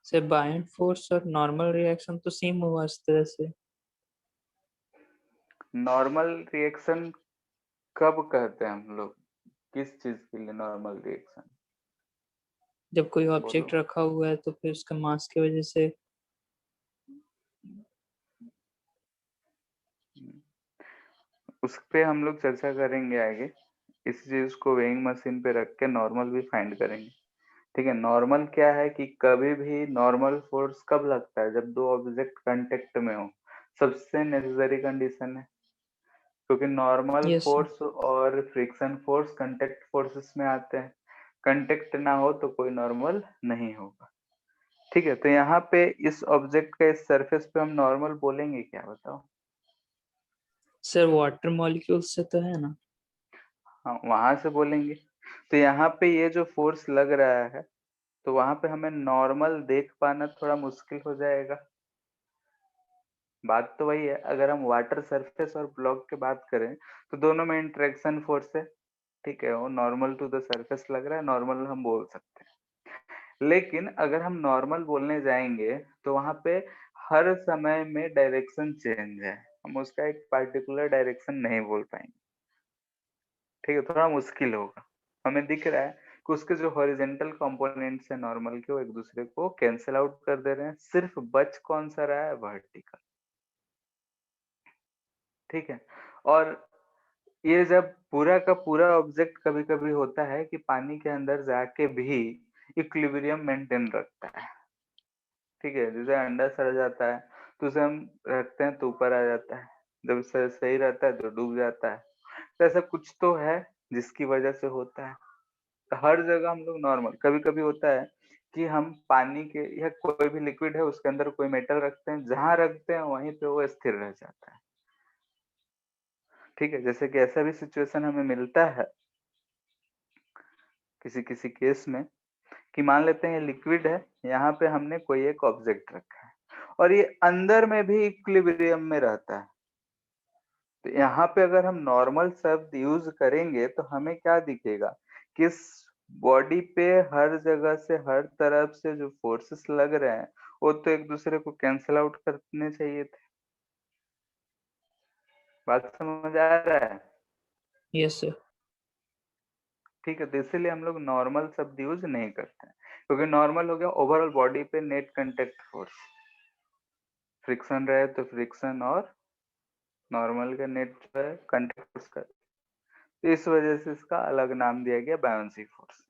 सर बायोंट फोर्स और नॉर्मल रिएक्शन तो सेम हुआ इस तरह से। नॉर्मल रिएक्शन कब कहते हैं हम लोग, किस चीज के लिए नॉर्मल रिएक्शन? जब कोई बोलो। ऑब्जेक्ट रखा हुआ है तो फिर उसका मास की वजह से। उस पे हम लोग चर्चा करेंगे आगे। इस चीज को वेइंग मशीन पे रख के नॉर्मल भी फाइंड करेंगे। ठीक है, नॉर्मल क्या है कि कभी भी नॉर्मल फोर्स कब लगता है, जब दो ऑब्जेक्ट कांटेक्ट में हो, सबसे नेसेसरी कंडीशन है। क्योंकि नॉर्मल यस सर। फोर्स और फ्रिक्शन फोर्स कांटेक्ट फोर्सेस में आते हैं, कांटेक्ट ना हो तो कोई नॉर्मल नहीं होगा। ठीक है, तो यहाँ पे इस ऑब्जेक्ट का इस सरफेस पे हम नॉर्मल बोलेंगे क्या, बताओ? सर वाटर मॉलिक्यूल से तो है ना। हाँ, वहां से बोलेंगे। तो यहाँ पे ये जो फोर्स लग रहा है तो वहां पे हमें नॉर्मल देख पाना थोड़ा मुश्किल हो जाएगा। बात तो वही है, अगर हम वाटर सरफेस और ब्लॉक की बात करें तो दोनों में इंटरेक्शन फोर्स है, ठीक है, वो नॉर्मल टू द सरफेस लग रहा है, नॉर्मल हम बोल सकते हैं। लेकिन अगर हम नॉर्मल बोलने जाएंगे तो वहां पे हर समय में डायरेक्शन चेंज है, हम उसका एक पार्टिकुलर डायरेक्शन नहीं बोल पाएंगे, ठीक है, थोड़ा मुश्किल होगा। हमें दिख रहा है कि उसके जो हॉरिजेंटल कंपोनेंट्स है नॉर्मल के, वो एक दूसरे को कैंसिल आउट कर दे रहे हैं, सिर्फ बच कौन सा रहा है, वर्टिकल, ठीक है। और ये जब पूरा का पूरा ऑब्जेक्ट कभी कभी होता है कि पानी के अंदर जाके भी इक्विलिब्रियम मेंटेन रखता है, ठीक है, जैसे अंडा सड़ जाता है तो उसे हम रखते हैं तो ऊपर आ जाता है, जब सही रहता है तो डूब जाता है। तो ऐसा कुछ तो है जिसकी वजह से होता है। तो हर जगह हम लोग नॉर्मल, कभी कभी होता है कि हम पानी के या कोई भी लिक्विड है उसके अंदर कोई मेटल रखते हैं, जहां रखते हैं वहीं पे वो स्थिर रह जाता है, ठीक है। जैसे कि ऐसा भी सिचुएशन हमें मिलता है किसी किसी केस में कि मान लेते हैं ये लिक्विड है, यहाँ पे हमने कोई एक ऑब्जेक्ट रखा है और ये अंदर में भी इक्विलिब्रियम में रहता है। तो यहाँ पे अगर हम नॉर्मल शब्द यूज करेंगे तो हमें क्या दिखेगा कि इस बॉडी पे हर जगह से हर तरफ से जो फोर्सेस लग रहे हैं वो तो एक दूसरे को कैंसिल आउट करने चाहिए थे। बात समझ आ रहा है? Yes sir. ठीक है, तो इसीलिए हम लोग नॉर्मल शब्द यूज नहीं करते हैं, क्योंकि नॉर्मल हो गया ओवरऑल बॉडी पे नेट कांटेक्ट फोर्स, फ्रिक्शन रहे तो फ्रिक्शन, और नॉर्मल का नेट जो है कांटेक्ट फोर्स का, तो इस वजह से इसका अलग नाम दिया गया बायोन्सी फोर्स,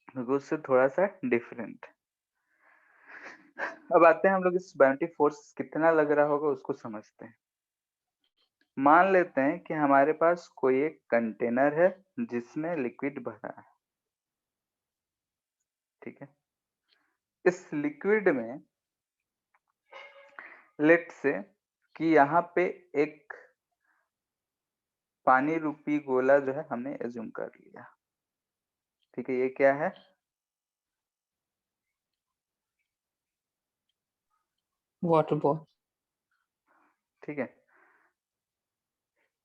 क्योंकि उससे थोड़ा सा डिफरेंट। अब आते हैं हम लोग इस बायोन्टी फोर्स कितना लग रहा होगा उसको समझते हैं। मान लेते हैं कि हमारे पास कोई एक कंटेनर है जिसमें लिक्विड भरा है, ठीक है। इस लिक्विड में लेट से कि यहाँ पे एक पानी रूपी गोला जो है हमने एज्यूम कर लिया, ठीक है। ये क्या है? Water ball. ठीक है,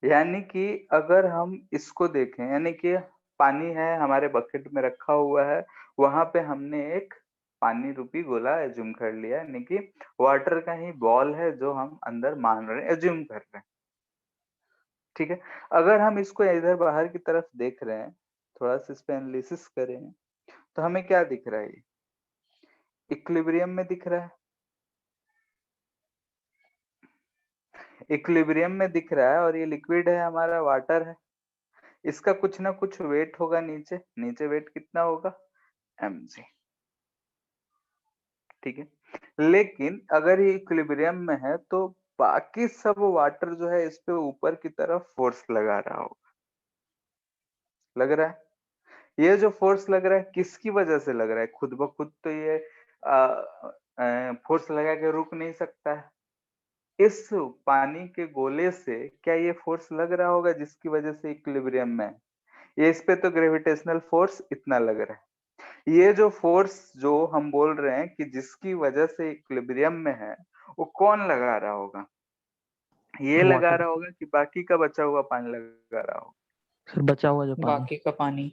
यानी कि अगर हम इसको देखें, यानी कि पानी है हमारे बकेट में रखा हुआ है, वहां पे हमने एक पानी रूपी गोला एज्यूम कर लिया, यानी कि वाटर का ही बॉल है जो हम अंदर मान रहे हैं, एज्यूम कर रहे हैं, ठीक है। अगर हम इसको इधर बाहर की तरफ देख रहे हैं, थोड़ा सा इस पे एनालिसिस करें, तो हमें क्या दिख रहा है? इक्विलिब्रियम में दिख रहा है, इक्विलिब्रियम में दिख रहा है, और ये लिक्विड है हमारा, वाटर है, इसका कुछ ना कुछ वेट होगा नीचे, नीचे वेट कितना होगा? mg, ठीक है। लेकिन अगर ये इक्विलिब्रियम में है तो बाकी सब वाटर जो है इस पे ऊपर की तरफ फोर्स लगा रहा होगा, लग रहा है। ये जो फोर्स लग रहा है किसकी वजह से लग रहा है? खुद ब खुद तो ये फोर्स लगा के रुक नहीं सकता है। इस पानी के गोले से क्या ये फोर्स लग रहा होगा जिसकी वजह से इक्विलिब्रियम में है? ये इस पे तो ग्रेविटेशनल फोर्स इतना लग रहा है। ये जो फोर्स जो हम बोल रहे हैं कि जिसकी वजह से इक्विलिब्रियम में है, वो कौन लगा रहा होगा? ये लगा वाटर रहा होगा कि बाकी का बचा हुआ पानी लगा रहा होगा? सर, बचा हुआ जो पानी। बाकी का पानी।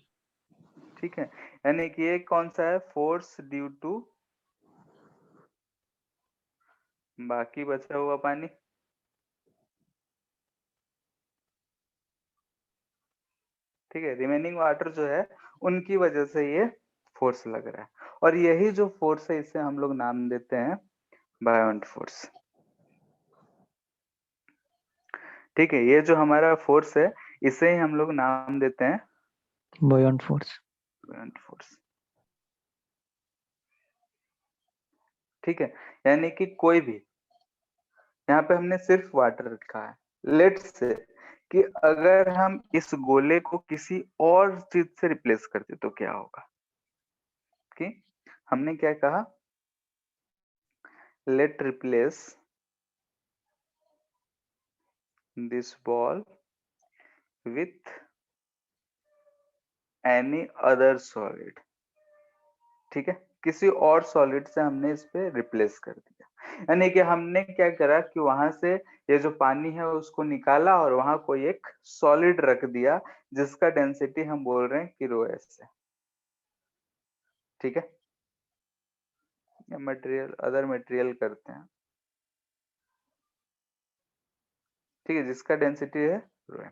ठीक है, यानी कि ये कौन सा है? फोर्स ड्यू टू बाकी बचा हुआ पानी, ठीक है। रिमेनिंग वाटर जो है उनकी वजह से ये फोर्स लग रहा है, और यही जो फोर्स है इसे हम लोग नाम देते हैं बायोन्ट फोर्स, ठीक है। ये जो हमारा फोर्स है इसे ही हम लोग नाम देते हैं बॉयंट फोर्स। बायोन्ट फोर्स, ठीक है। यानी कि कोई भी, यहाँ पे हमने सिर्फ वाटर रखा है, लेट्स से कि अगर हम इस गोले को किसी और चीज से रिप्लेस करते तो क्या होगा? कि हमने क्या कहा? Let replace this ball with any other solid, ठीक है, किसी और सॉलिड से हमने इस पे रिप्लेस कर दिया। यानी कि हमने क्या करा कि वहां से ये जो पानी है उसको निकाला और वहां कोई एक सॉलिड रख दिया जिसका डेंसिटी हम बोल रहे हैं कि रो एस है। ठीक है, मटेरियल अदर मटेरियल करते हैं। ठीक है, जिसका डेंसिटी है रो एम।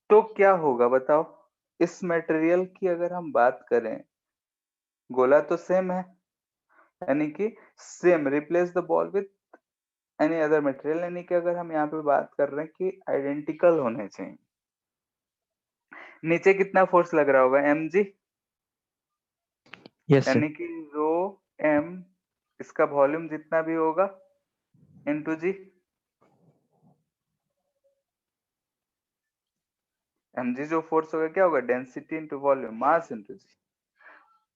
तो क्या होगा बताओ, इस मटेरियल की अगर हम बात करें, गोला तो सेम है, यानी कि same replace the ball with any other material, यानी कि अगर हम यहाँ पे बात कर रहे हैं कि आइडेंटिकल होने चाहिए। नीचे कितना फोर्स लग रहा होगा, एम जी, यस सर। यानी कि रो एम इसका वॉल्यूम जितना भी होगा इनटू जी। एम जी जो फोर्स होगा क्या होगा, density into volume, mass into g.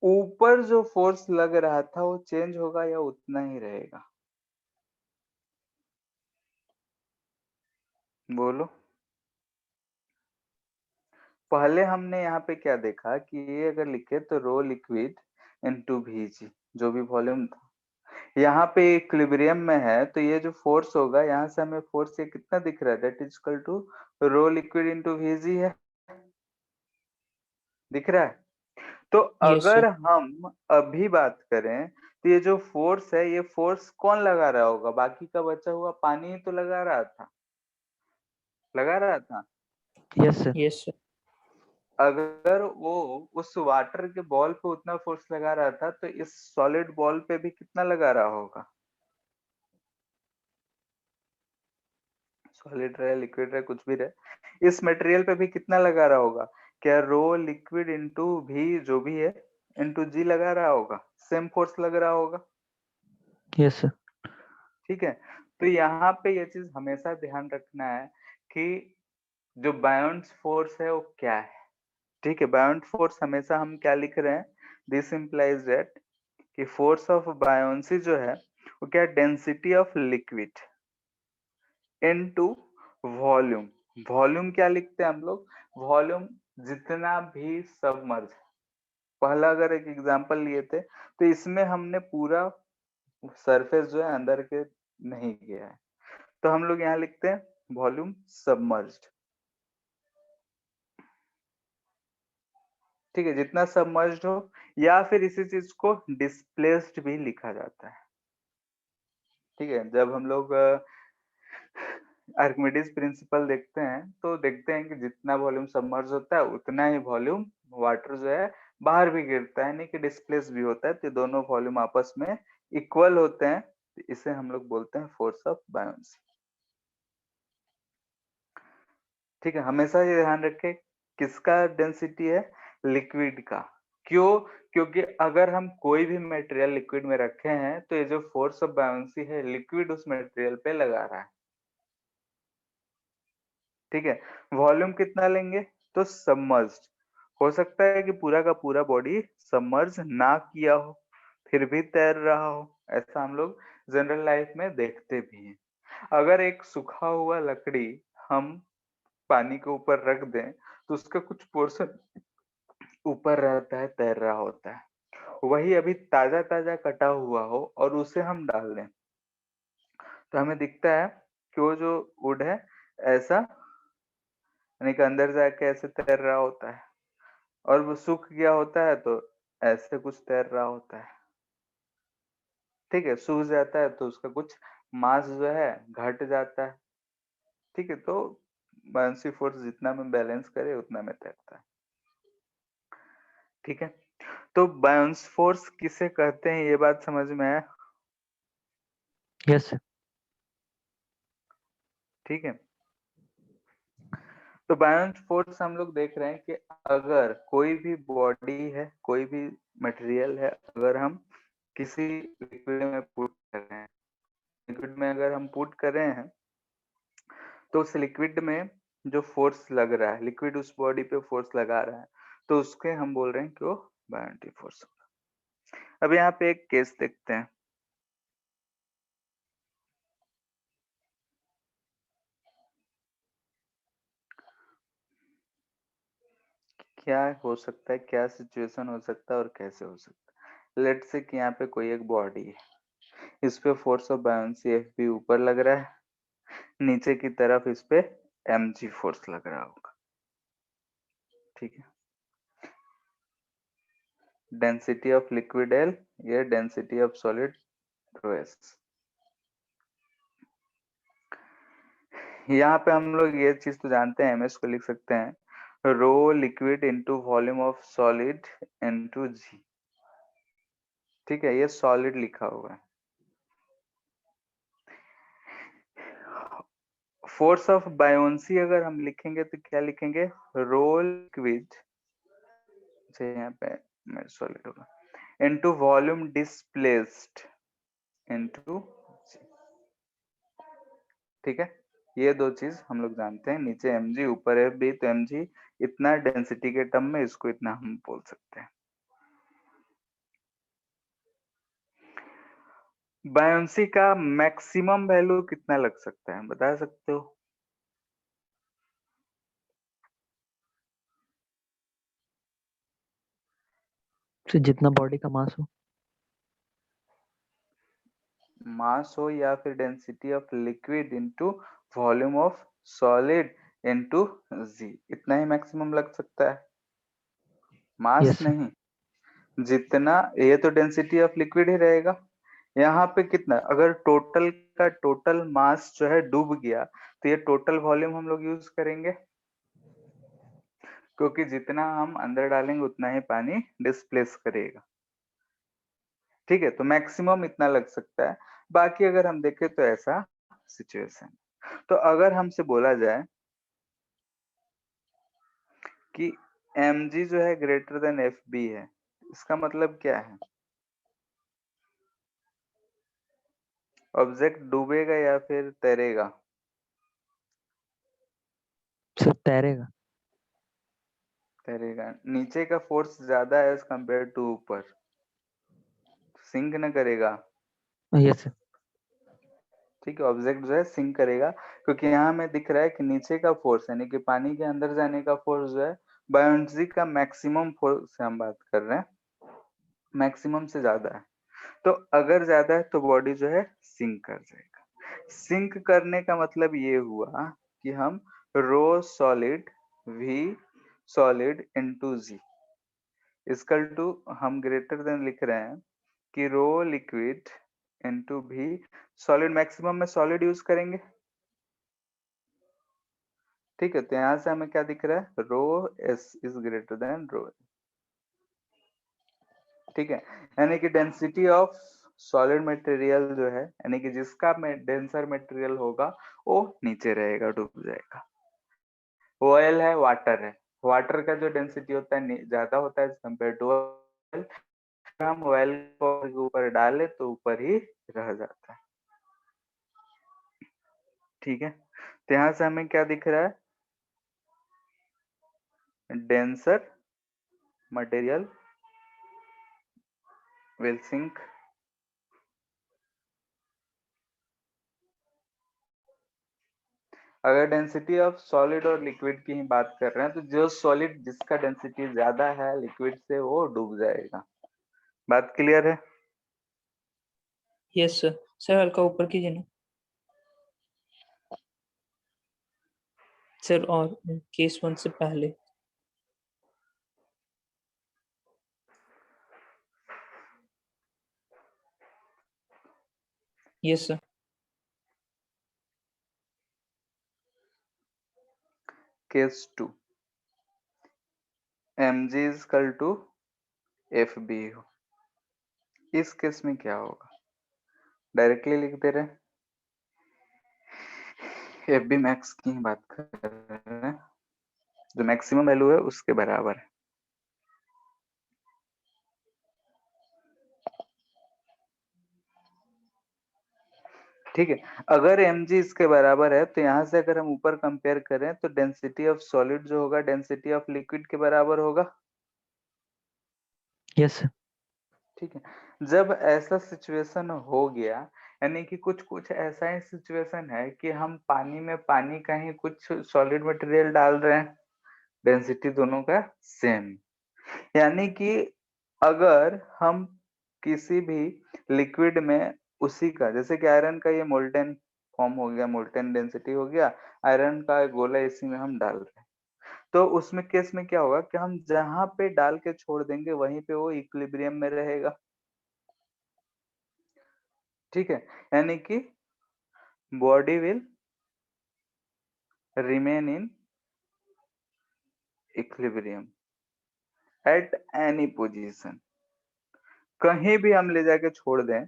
ऊपर जो फोर्स लग रहा था वो चेंज होगा या उतना ही रहेगा, बोलो। पहले हमने यहाँ पे क्या देखा कि ये अगर लिखे तो रो लिक्विड इनटू वीजी, जो भी वॉल्यूम था, यहाँ पे इक्विलिब्रियम में है, तो ये जो फोर्स होगा यहाँ से हमें फोर्स ये कितना दिख रहा है, that is equal to rho liquid into V G है, दिख रहा है। तो यस अगर सर। हम अभी बात करें तो ये जो फोर्स है ये फोर्स कौन लगा रहा होगा, बाकी का बचा हुआ पानी ही तो लगा रहा था, लगा रहा था। Yes sir. Yes sir. अगर वो उस वाटर के बॉल पे उतना फोर्स लगा रहा था तो इस सॉलिड बॉल पे भी कितना लगा रहा होगा, सॉलिड रहे लिक्विड रहे कुछ भी रहे, इस मटेरियल पे भी कितना लगा रहा होगा, क्या रो लिक्विड इंटू भी जो भी है इंटू जी लगा रहा होगा, सेम फोर्स लग रहा होगा। Yes sir. ठीक है, तो यहाँ पे ये चीज हमेशा ध्यान रखना है कि जो बायोन्स फोर्स है वो क्या है। ठीक है, बायोन्ट फोर्स हमेशा हम क्या लिख रहे हैं, दिस इंप्लाइज दैट कि फोर्स ऑफ बायोन्सी जो है वो क्या, density of liquid into volume. Volume क्या लिखते हैं हम लोग, वॉल्यूम जितना भी सबमर्ज। पहला अगर एक एग्जांपल लिए थे तो इसमें हमने पूरा सरफेस जो है अंदर के नहीं किया है, तो हम लोग यहाँ लिखते हैं वॉल्यूम सबमर्ज्ड। ठीक है, जितना सबमर्ज्ड हो, या फिर इसी चीज को डिस्प्लेस्ड भी लिखा जाता है। ठीक है, जब हम लोग आर्किमिडीज प्रिंसिपल देखते हैं तो देखते हैं कि जितना वॉल्यूम सबमर्ज होता है उतना ही वॉल्यूम वाटर जो है बाहर भी गिरता है, नहीं कि डिस्प्लेस भी होता है, तो दोनों वॉल्यूम आपस में इक्वल होते हैं, तो इसे हम लोग बोलते हैं फोर्स ऑफ बायोन्सी। ठीक है, हमेशा ये ध्यान रखें किसका डेंसिटी है, लिक्विड का। क्यों, क्योंकि अगर हम कोई भी मटेरियल लिक्विड में रखे हैं तो ये जो फोर्स ऑफ बायोन्सी है लिक्विड उस मटेरियल पे लगा रहा है। ठीक है, वॉल्यूम कितना लेंगे, तो सबमर्ज्ड। हो सकता है कि पूरा का पूरा बॉडी सबमर्ज ना किया हो फिर भी तैर रहा हो, ऐसा हम लोग जनरल लाइफ में देखते भी हैं। अगर एक सूखा हुआ लकड़ी हम पानी के ऊपर रख दें तो उसका कुछ पोर्शन ऊपर रहता है, तैर रहा होता है। वही अभी ताजा ताजा कटा हुआ हो और उसे हम डाल दें तो हमें दिखता है कि वो जो वुड है ऐसा, यानी कि अंदर जाके ऐसे तैर रहा होता है, और वो सूख गया होता है तो ऐसे कुछ तैर रहा होता है। ठीक है, सूख जाता है तो उसका कुछ मास जो है घट जाता है। ठीक है, तो बायोन्सी फोर्स जितना में बैलेंस करे उतना में तैरता है। ठीक है, तो बायोन्स फोर्स किसे कहते हैं ये बात समझ में आया। Yes sir. ठीक है, तो बायोन्स फोर्स हम लोग देख रहे हैं कि अगर कोई भी बॉडी है, कोई भी मटेरियल है, अगर हम किसी लिक्विड में पुट कर रहे हैं, लिक्विड में अगर हम पुट कर रहे हैं तो उस लिक्विड में जो फोर्स लग रहा है, लिक्विड उस बॉडी पे फोर्स लगा रहा है, तो उसके हम बोल रहे हैं कि वो बायोन्टी फोर्स होगा। अब यहाँ पे एक केस देखते हैं। क्या हो सकता है, क्या सिचुएशन हो सकता है और कैसे हो सकता है। लेट से कि यहाँ पे कोई एक बॉडी है, इस पे force of buoyancy F B ऊपर लग रहा है, नीचे की तरफ इस पे एम जी फोर्स लग रहा होगा। ठीक है, डेंसिटी ऑफ लिक्विड एल, ये density of solid rho S. यहाँ पे हम लोग ये चीज तो जानते हैं, एमएस को लिख सकते हैं rho liquid into volume of solid into g. ठीक है, ये सॉलिड लिखा हुआ है। फोर्स ऑफ बायोंसी अगर हम लिखेंगे तो क्या लिखेंगे, रो लिक्विड, यहाँ पे सॉलिड होगा, into volume displaced into g. ठीक है, ये दो चीज हम लोग जानते हैं, नीचे mg ऊपर एफ बी, तो mg इतना डेंसिटी के टर्म में, इसको इतना हम बोल सकते हैं। बायोंसी का मैक्सिमम वैल्यू कितना लग सकता है, बता सकते हो? सर जितना बॉडी का मास हो। मास हो या फिर density of liquid into volume of solid into g, इतना ही मैक्सिमम लग सकता है, मास यस सर। नहीं। जितना, ये तो डेंसिटी ऑफ लिक्विड ही रहेगा। यहाँ पे कितना, अगर टोटल का टोटल मास जो है डूब गया तो ये टोटल वॉल्यूम हम लोग यूज करेंगे, क्योंकि जितना हम अंदर डालेंगे उतना ही पानी डिस्प्लेस करेगा। ठीक है, तो मैक्सिमम इतना लग सकता है। बाकी अगर हम देखें तो ऐसा सिचुएशन, तो अगर हमसे बोला जाए कि mg जो है ग्रेटर देन एफ बी है, इसका मतलब क्या है, ऑब्जेक्ट डूबेगा या फिर तैरेगा? सर तैरेगा। तैरेगा। नीचे का फोर्स ज्यादा है एज कंपेयर टू ऊपर, सिंक न करेगा। Yes sir. ठीक है, ऑब्जेक्ट जो है सिंक करेगा, क्योंकि यहाँ में दिख रहा है कि नीचे का फोर्स यानी कि पानी के अंदर जाने का फोर्स जो है बायोन्जी का मैक्सिमम फोर्स से हम बात कर रहे हैं, मैक्सिमम से ज्यादा है। तो अगर ज्यादा है तो बॉडी जो है सिंक कर जाएगा। सिंक करने का मतलब ये हुआ कि हम rho solid V solid into g equal to, हम ग्रेटर देन लिख रहे हैं कि रो लिक्विड इनटू भी सॉलिड, मैक्सिमम में सॉलिड यूज करेंगे। ठीक है, तो यहां से हमें क्या दिख रहा है, rho S is greater than रो। ठीक है, यानी कि डेंसिटी ऑफ सॉलिड मटेरियल जो है, यानी कि जिसका डेंसर मटेरियल होगा वो नीचे रहेगा, डूब जाएगा। ऑयल है, वाटर है, वाटर का जो डेंसिटी होता है ज्यादा होता है कंपेयर टू ऑयल, हम ऑयल को ऊपर डाले तो ऊपर ही रह जाता है। ठीक है, तो यहां से हमें क्या दिख रहा है, डेंसर मटेरियल विल सिंक। अगर डेंसिटी ऑफ सॉलिड और लिक्विड की ही बात कर रहे हैं तो जो सॉलिड जिसका डेंसिटी ज्यादा है लिक्विड से वो डूब जाएगा। बात क्लियर है? Yes sir. सर हल्का ऊपर कीजिए ना सर, और केस 1 से पहले। Yes sir. Case 2, mg is equal to F B हो, इस केस में क्या होगा, डायरेक्टली लिख दे रहे, एफ बी मैक्स की ही बात कर रहे हैं, जो मैक्सिमम वैल्यू है उसके बराबर है। ठीक है, अगर mg इसके बराबर है तो यहाँ से अगर हम ऊपर कंपेयर करें तो डेंसिटी ऑफ सॉलिड जो होगा डेंसिटी ऑफ लिक्विड के बराबर होगा। Yes sir. ठीक है, जब ऐसा सिचुएशन हो गया, यानी कि कुछ कुछ ऐसा ही सिचुएशन है कि हम पानी में पानी का ही कुछ सॉलिड मटेरियल डाल रहे हैं, डेंसिटी दोनों का सेम। यानी कि अगर हम किसी भी लिक्विड में उसी का, जैसे कि आयरन का ये मोल्टेन फॉर्म हो गया, मोल्टेन डेंसिटी हो गया, आयरन का एक गोला इसी में हम डाल रहे हैं, तो उसमें केस में क्या होगा कि हम जहां पे डाल के छोड़ देंगे वहीं पे वो इक्विलिब्रियम में रहेगा। ठीक है, यानी कि body will remain in equilibrium at any position. कहीं भी हम ले जाके छोड़ दें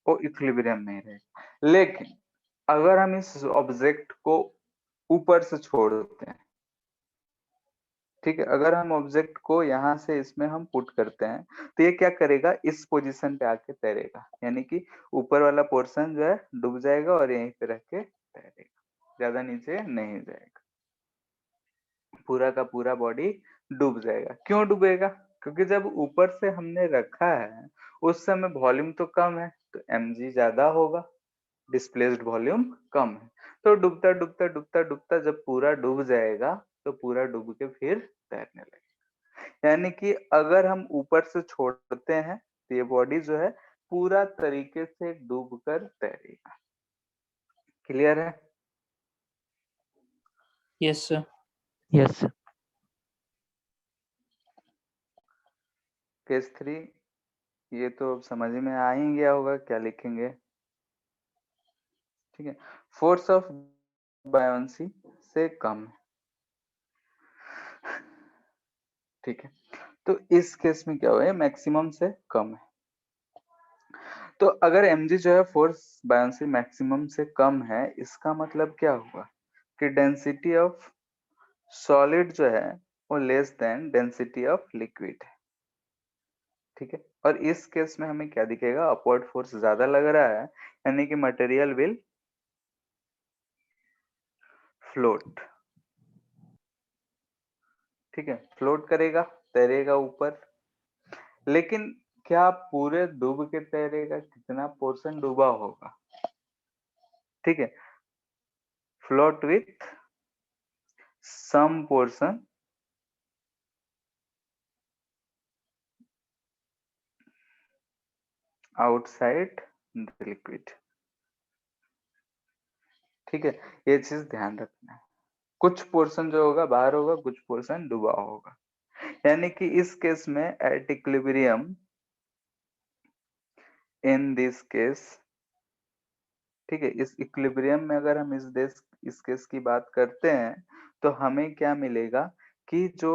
वो इक्विलिब्रियम में ही रहेगा। लेकिन अगर हम इस ऑब्जेक्ट को ऊपर से छोड़ते हैं, ठीक है, अगर हम ऑब्जेक्ट को यहाँ से इसमें हम पुट करते हैं तो ये क्या करेगा, इस पोजीशन पे आके तैरेगा, यानी कि ऊपर वाला पोर्शन जो है डूब जाएगा और यहीं पे रख के तैरेगा, ज्यादा नीचे नहीं जाएगा, पूरा का पूरा बॉडी डूब जाएगा। क्यों डूबेगा? क्योंकि जब ऊपर से हमने रखा है उस समय वॉल्यूम तो कम है, तो mg ज्यादा होगा, डिस्प्लेस्ड वॉल्यूम कम है, तो डूबता डूबता डूबता डूबता जब पूरा डूब जाएगा तो पूरा डूब के फिर तैरने लगेगा। यानी कि अगर हम ऊपर से छोड़ते हैं तो ये बॉडी जो है पूरा तरीके से डूब कर तैरेगा। क्लियर है? Yes sir. Yes sir. Case 3 ये तो अब समझ में आ ही गया होगा क्या लिखेंगे। ठीक है, फोर्स ऑफ बायोंसी से कम है। ठीक है, तो इस केस में क्या हुआ, मैक्सिमम से कम है। तो अगर mg जो है फोर्स बायोंसी मैक्सिमम से कम है, इसका मतलब क्या हुआ कि डेंसिटी ऑफ सॉलिड जो है वो less than density of liquid है। ठीक है, और इस केस में हमें क्या दिखेगा, अपवर्ड फोर्स ज्यादा लग रहा है, यानी कि मटेरियल विल फ्लोट। ठीक है, फ्लोट करेगा, तैरेगा ऊपर, लेकिन क्या पूरे डूब के तैरेगा, कितना पोर्शन डूबा होगा। ठीक है, float with some portion outside the liquid. ठीक है, ये चीज ध्यान रखना है, कुछ पोर्शन जो होगा बाहर होगा, कुछ पोर्शन डूबा होगा। यानी कि इस केस में at equilibrium in this case, ठीक है, इस इक्विलिब्रियम में अगर हम इस केस की बात करते हैं तो हमें क्या मिलेगा कि जो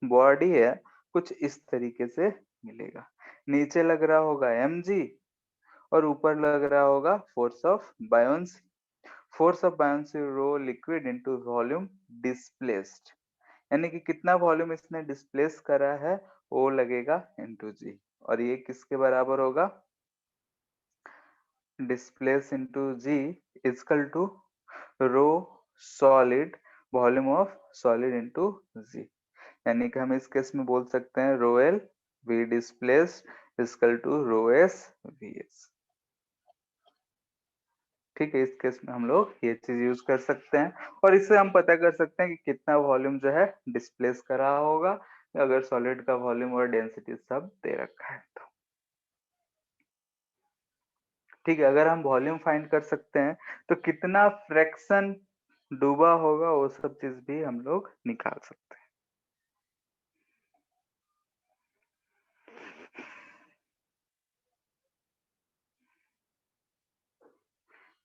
बॉडी है कुछ इस तरीके से मिलेगा, नीचे लग रहा होगा mg और ऊपर लग रहा होगा force of buoyancy. Force of buoyancy rho liquid into volume displaced, यानी कि कितना वॉल्यूम इसने डिस्प्लेस करा है वो लगेगा इनटू जी, और ये किसके बराबर होगा, displace into g equal to rho solid volume of solid into g. यानी कि हम इस केस में बोल सकते हैं rho L V displaced equal to rho S V S. ठीक है, इस केस में हम लोग ये चीज यूज कर सकते हैं और इससे हम पता कर सकते हैं कि कितना वॉल्यूम जो है डिस्प्लेस करा होगा, अगर सॉलिड का वॉल्यूम और डेंसिटी सब दे रखा है तो। ठीक है, अगर हम वॉल्यूम फाइंड कर सकते हैं तो कितना फ्रैक्शन डूबा होगा वो सब चीज भी हम लोग निकाल सकते हैं।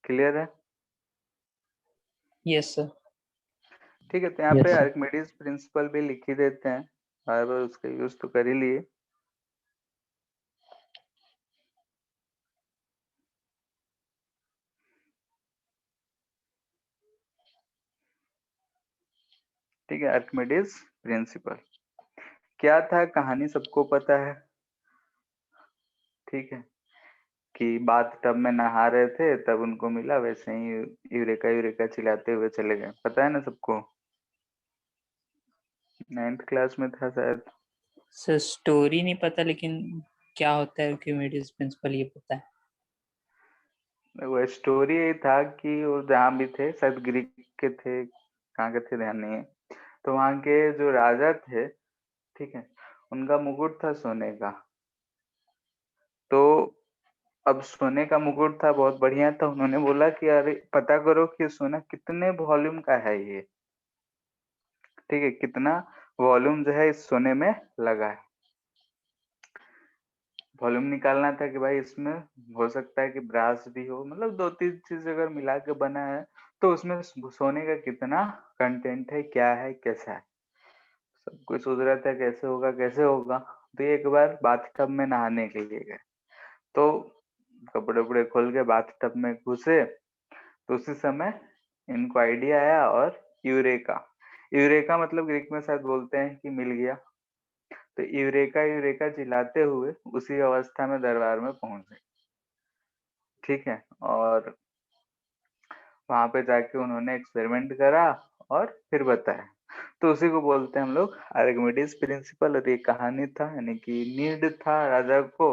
क्लियर है? Yes sir. ठीक है, तो यहाँ यस पे सर। आर्किमिडीज प्रिंसिपल भी लिख ही देते हैं, बार बार उसका यूज तो कर ही लिए। ठीक है, आर्किमिडीज प्रिंसिपल क्या था, कहानी सबको पता है। ठीक है, कि बाथ टब में नहा रहे थे तब उनको मिला, वैसे ही यूरेका यूरेका चिल्लाते हुए चले गए, पता है ना सबको, 9th क्लास में था शायद। सर स्टोरी नहीं पता, लेकिन क्या होता है आर्किमिडीज प्रिंसिपल ये पता है। वो स्टोरी यही था कि वो जहाँ भी थे, शायद ग्रीक के थे, कहाँ के थे ध्यान नहीं है। तो वहाँ के जो राजा थे, ठीक है, उनका मुकुट था सोने का। तो अब सोने का मुकुट था, बहुत बढ़िया था। उन्होंने बोला कि अरे पता करो कि सोना कितने वॉल्यूम का है ये, ठीक है, कितना वॉल्यूम जो है इस सोने में लगा है। वॉल्यूम निकालना था कि भाई इसमें हो सकता है कि ब्रास भी हो, मतलब 2-3 चीज अगर मिला के बना है तो उसमें सोने का कितना कंटेंट है, क्या है, कैसा है। सब कोई सोच रहा था कैसे होगा कैसे होगा। तो ये एक बार बाथटब में नहाने के लिए गए, तो कपड़े वपड़े खोल के बाथटब में घुसे। तो उसी समय इनको आइडिया आया, और यूरेका, यूरेका मतलब ग्रीक में शायद बोलते हैं कि मिल गया। तो यूरेका यूरेका चिल्लाते हुए उसी अवस्था में दरबार में पहुंच गए, ठीक है। और वहां पे जाके उन्होंने एक्सपेरिमेंट करा और फिर बताया। तो उसी को बोलते हैं हम लोग आर्किमिडीज प्रिंसिपल। और ये कहानी था, यानी कि नीड था राजा को।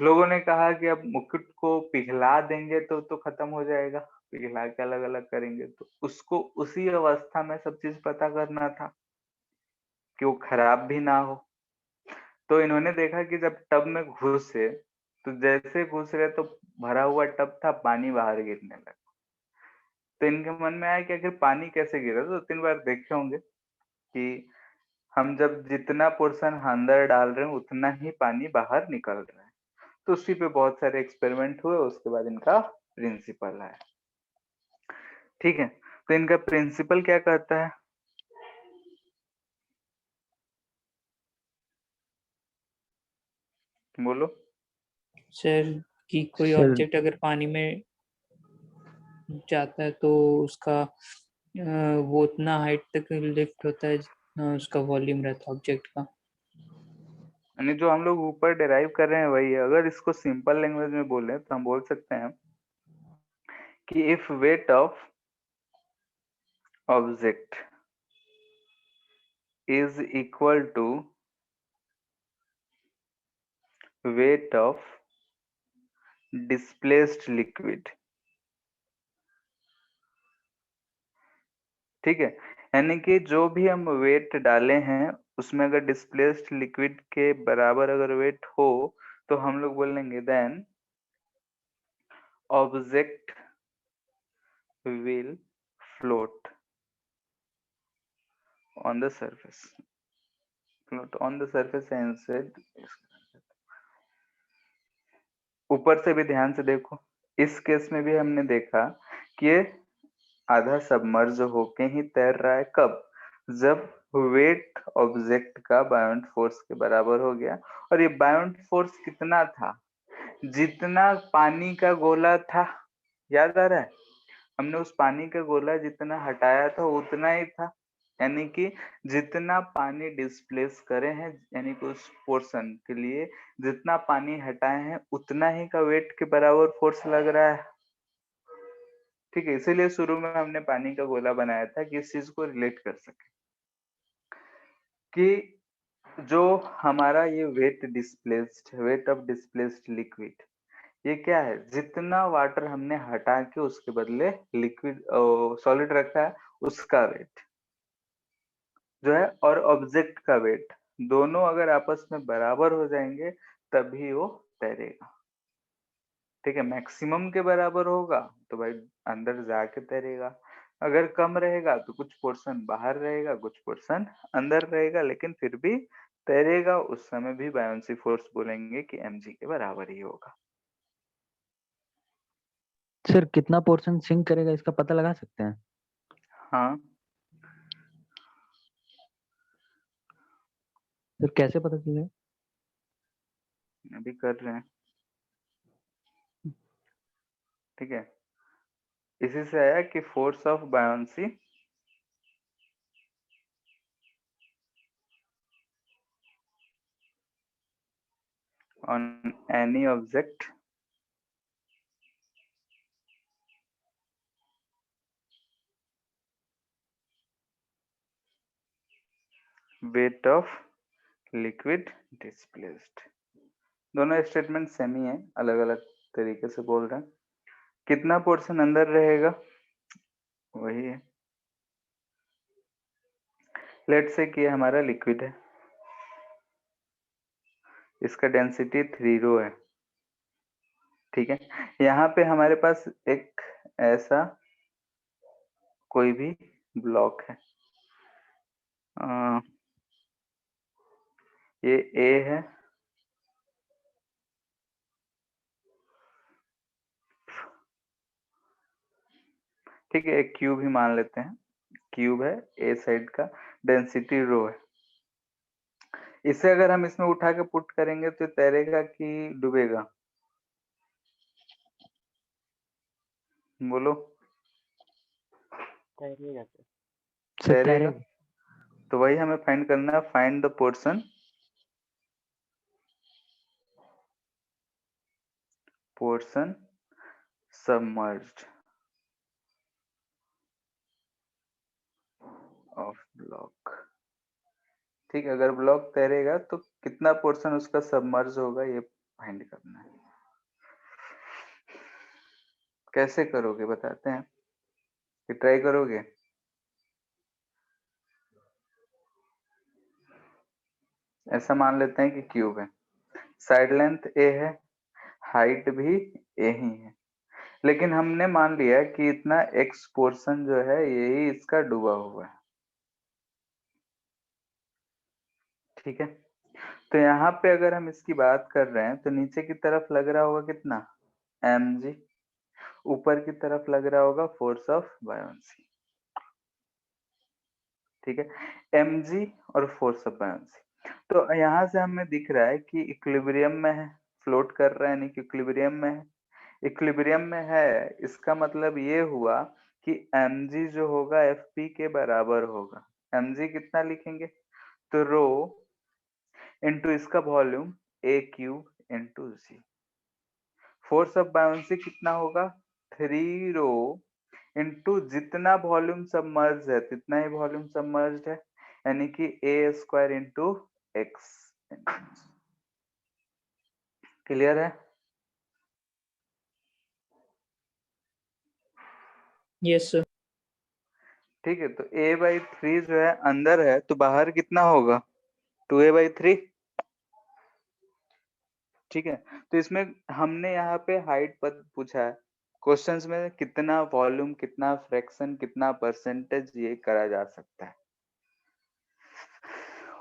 लोगों ने कहा कि अब मुकुट को पिघला देंगे तो खत्म हो जाएगा, पिघला के अलग अलग करेंगे। तो उसको उसी अवस्था में सब चीज पता करना था कि वो खराब भी ना हो। तो इन्होंने देखा कि जब टब में घुसे, तो जैसे घुस रहे तो भरा हुआ टब था, पानी बाहर गिरने लगा। तो इनके मन में आया कि आखिर पानी कैसे गिरा। तो 3 बार देखे होंगे कि हम जब जितना पोर्शन अंदर डाल रहे हैं उतना ही पानी बाहर निकल रहा है। तो उसी पे बहुत सारे एक्सपेरिमेंट हुए, उसके बाद इनका प्रिंसिपल आया, ठीक है। तो इनका प्रिंसिपल क्या कहता है, बोलो। सर कि कोई सर ऑब्जेक्ट अगर पानी में जाता है तो उसका वो उतना हाइट तक लिफ्ट होता है जितना उसका वॉल्यूम रहता है ऑब्जेक्ट का। यानी जो हम लोग ऊपर डिराइव कर रहे हैं वही है। अगर इसको सिंपल लैंग्वेज में बोले तो हम बोल सकते हैं कि if weight of object is equal to weight of displaced liquid, ठीक है। यानी कि जो भी हम वेट डाले हैं उसमें अगर डिस्प्लेस्ड लिक्विड के बराबर अगर वेट हो तो हम लोग बोलेंगे then object will float on the surface, float on the surface instead. ऊपर से भी ध्यान से देखो, इस केस में भी हमने देखा कि ये आधा सबमर्ज होके ही तैर रहा है। कब? जब वेट ऑब्जेक्ट का बायोंट फोर्स के बराबर हो गया। और ये बायोंट फोर्स कितना था? जितना पानी का गोला था, याद आ रहा है? हमने उस पानी का गोला जितना हटाया था उतना ही था। यानी कि जितना पानी डिस्प्लेस करे हैं, यानी कि उस पोर्शन के लिए जितना पानी हटाए हैं उतना ही का वेट के बराबर फोर्स लग रहा है, ठीक है। इसीलिए शुरू में हमने पानी का गोला बनाया था कि इस चीज को रिलेट कर सके कि जो हमारा ये वेट ऑफ डिस्प्लेस्ड लिक्विड, ये क्या है? जितना वाटर हमने हटा के उसके बदले लिक्विड सॉलिड रखा है उसका वेट जो है, और ऑब्जेक्ट का वेट, दोनों अगर आपस में बराबर हो जाएंगे तभी वो तैरेगा, ठीक है। मैक्सिमम के बराबर होगा तो भाई अंदर जाके तैरेगा। अगर कम रहेगा तो कुछ पोर्शन बाहर रहेगा, कुछ पोर्शन अंदर रहेगा, लेकिन फिर भी तैरेगा। उस समय भी बायोंसी फोर्स बोलेंगे कि mg के बराबर ही होगा। सर कितना पोर्शन सिंक करेगा इसका पता लगा सकते हैं? हाँ, सर कैसे पता चलेगा? अभी कर रहे हैं, ठीक है। इसी से आया कि force of buoyancy on any object weight of liquid displaced। दोनों स्टेटमेंट सेम ही है, अलग अलग तरीके से बोल रहे हैं, कितना पोर्शन अंदर रहेगा, वही है। लेट्स से कि हमारा लिक्विड है, इसका डेंसिटी 3 रो है, ठीक है। यहाँ पे हमारे पास एक ऐसा कोई भी ब्लॉक है, ये ए है, ठीक है, एक क्यूब ही मान लेते हैं, क्यूब है, ए साइड का डेंसिटी रो है। इसे अगर हम इसमें उठा के पुट करेंगे तो तैरेगा कि डूबेगा, बोलो। तैरेगा सर। तैरेगा, तो वही हमें फाइंड करना है, find the portion submerged of block, ठीक है। अगर ब्लॉक तैरेगा तो कितना पोर्शन उसका सबमर्ज होगा, ये फाइंड करना है। कैसे करोगे बताते हैं, कि ट्राई करोगे? ऐसा मान लेते हैं कि क्यूब है, साइड लेंथ ए है, हाइट भी ए ही है, लेकिन हमने मान लिया कि इतना एक्स पोर्शन जो है यही इसका डूबा हुआ है, ठीक है। तो यहाँ पे अगर हम इसकी बात कर रहे हैं तो नीचे की तरफ लग रहा होगा कितना, mg, ऊपर की तरफ लग रहा होगा फोर्स ऑफ बायोन्सी, ठीक है, mg और फोर्स ऑफ बायोन्सी। तो यहाँ से हमें दिख रहा है कि इक्विलिब्रियम में है, फ्लोट कर रहा है, यानी कि इक्विलिब्रियम में है। इक्विलिब्रियम में है, इसका मतलब ये हुआ कि mg जो होगा fp के बराबर होगा। mg कितना लिखेंगे, तो रो इंटू इसका volume A cube into G. Force of buoyancy कितना होगा, 3 रो इंटू जितना वॉल्यूम सबमर्ज है जितना ही वॉल्यूम सबमर्ज है, यानी कि A square into X. Clear है? Yes sir. ठीक है, तो a/3 जो है अंदर है, तो बाहर कितना होगा, 2a/3, ठीक है। तो इसमें हमने यहाँ पे हाइट पद पूछा है, क्वेश्चंस में कितना वॉल्यूम, कितना फ्रैक्शन, कितना परसेंटेज, ये करा जा सकता है,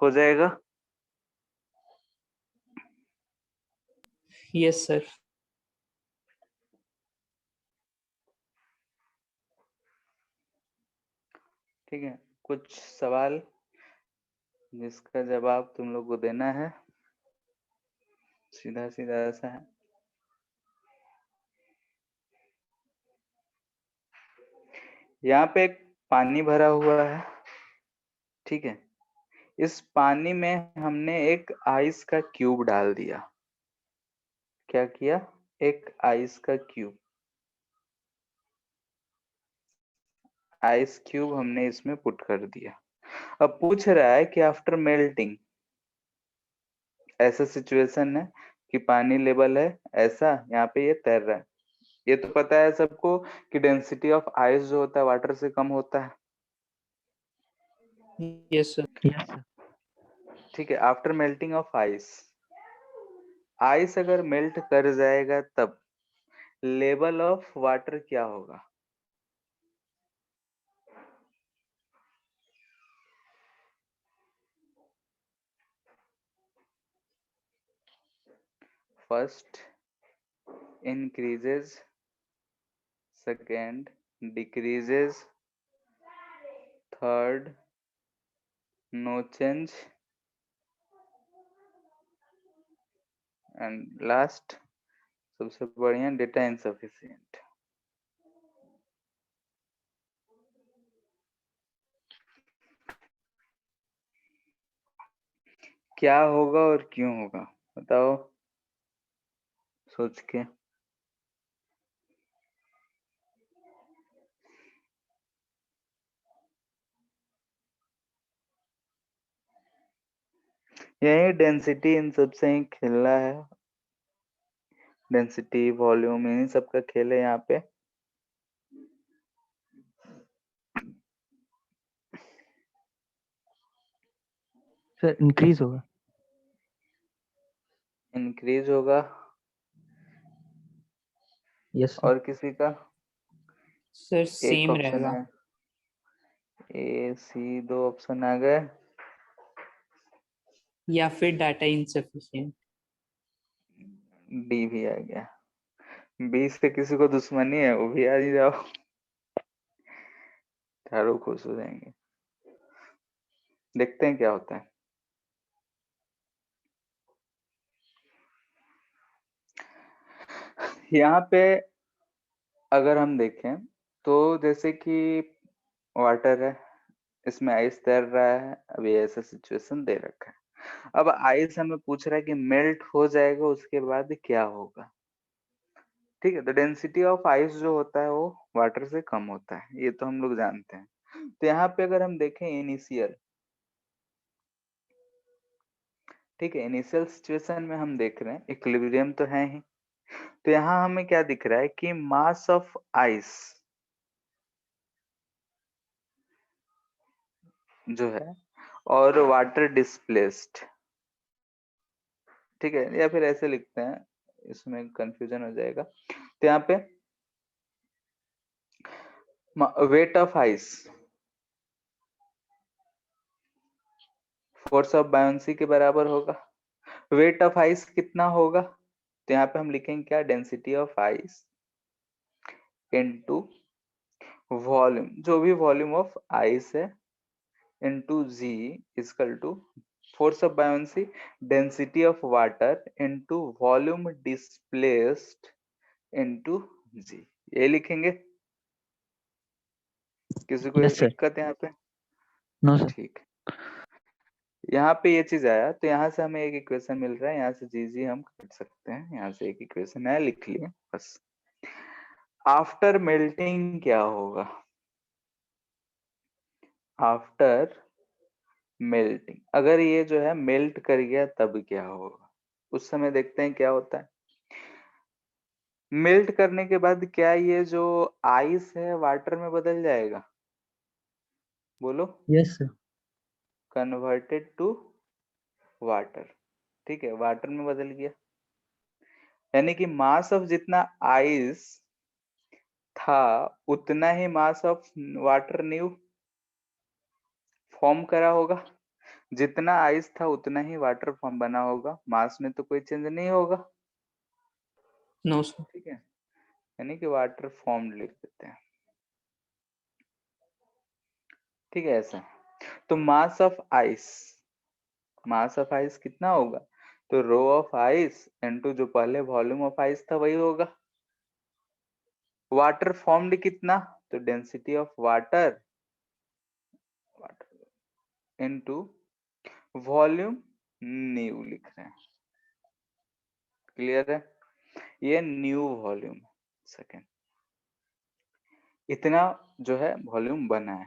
हो जाएगा। Yes sir. ठीक है, कुछ सवाल जिसका जवाब तुम लोग को देना है, सीधा सीधा ऐसा है। यहाँ पे एक पानी भरा हुआ है, ठीक है। इस पानी में हमने एक आइस का क्यूब डाल दिया। क्या किया, एक आइस का क्यूब, आइस क्यूब हमने इसमें पुट कर दिया। अब पूछ रहा है कि आफ्टर मेल्टिंग, ऐसा सिचुएशन है कि पानी लेवल है ऐसा, यहाँ पे ये तैर रहा है। ये तो पता है सबको कि डेंसिटी ऑफ आइस जो होता है वाटर से कम होता है, यस सर। ठीक है। After melting of ice, ice अगर मेल्ट कर जाएगा तब लेवल ऑफ वाटर क्या होगा, first increases, second decreases, third no change, and last सबसे बढ़िया डेटा इनसफिशिएंट। क्या होगा और क्यों होगा, बताओ सोच के। यही डेंसिटी इन सबसे ही खेलना है, डेंसिटी, वॉल्यूम, इन सब का खेल है यहाँ पे। सर इंक्रीज होगा। इंक्रीज होगा। Yes sir. और किसी का? सर एक सेम ऑप्शन रहेगा। है, ए सी, 2 ऑप्शन आ गए। या फिर डाटा इनसफिशिएंट। डी भी आ गया। बी से किसी को दुश्मनी है वो भी आ ही जाओ, चारों खुश हो जाएंगे। देखते हैं क्या होता है। यहाँ पे अगर हम देखें तो जैसे कि वाटर है, इसमें आइस तैर रहा है, अभी ऐसा सिचुएशन दे रखा है। अब आइस हमें पूछ रहा है कि मेल्ट हो जाएगा उसके बाद क्या होगा। ठीक है, तो डेंसिटी ऑफ आइस जो होता है वो वाटर से कम होता है, ये तो हम लोग जानते हैं। तो यहाँ पे अगर हम देखें इनिशियल, ठीक है, इनिशियल सिचुएशन में हम देख रहे हैं इक्विलिब्रियम तो है ही। तो यहाँ हमें क्या दिख रहा है कि मास ऑफ आइस जो है और वाटर डिस्प्लेस्ड, ठीक है, या फिर ऐसे लिखते हैं, इसमें कंफ्यूजन हो जाएगा। तो यहाँ पे weight of ice force of buoyancy के बराबर होगा। वेट ऑफ आइस कितना होगा? तो यहाँ पे हम लिखेंगे क्या, density of ice into volume, जो भी वॉल्यूम ऑफ आइस है, into g equal to force of buoyancy, density of water into volume displaced into g. ये लिखेंगे। किसी को यस सर। दिक्कत है यहाँ पे? No sir. ठीक, यहाँ पे ये चीज आया तो यहाँ से हमें एक इक्वेशन मिल रहा है, यहाँ से जी जी हम कर सकते हैं, यहाँ से एक इक्वेशन है, लिख लिए बस। आफ्टर मेल्टिंग क्या होगा? आफ्टर मेल्टिंग, अगर ये जो है मेल्ट कर गया तब क्या होगा, उस समय देखते हैं क्या होता है। मेल्ट करने के बाद क्या ये जो आइस है वाटर में बदल जाएगा? बोलो। Yes sir. Converted to water, ठीक है, वाटर में बदल गया। यानी कि मास ऑफ जितना आइस था उतना ही mass of water new form करा होगा। जितना आइस था उतना ही वाटर फॉर्म बना होगा, मास में तो कोई चेंज नहीं होगा। No sir. ठीक है, यानी कि वाटर फॉर्म लिख देते हैं। ठीक है, ऐसा। तो mass of ice, mass of ice कितना होगा? तो रो ऑफ आइस इनटू जो पहले वॉल्यूम ऑफ आइस था वही होगा। वाटर फॉर्म्ड कितना? तो density of water into volume new लिख रहे हैं। क्लियर है? ये न्यू वॉल्यूम सेकेंड, इतना जो है वॉल्यूम बना है।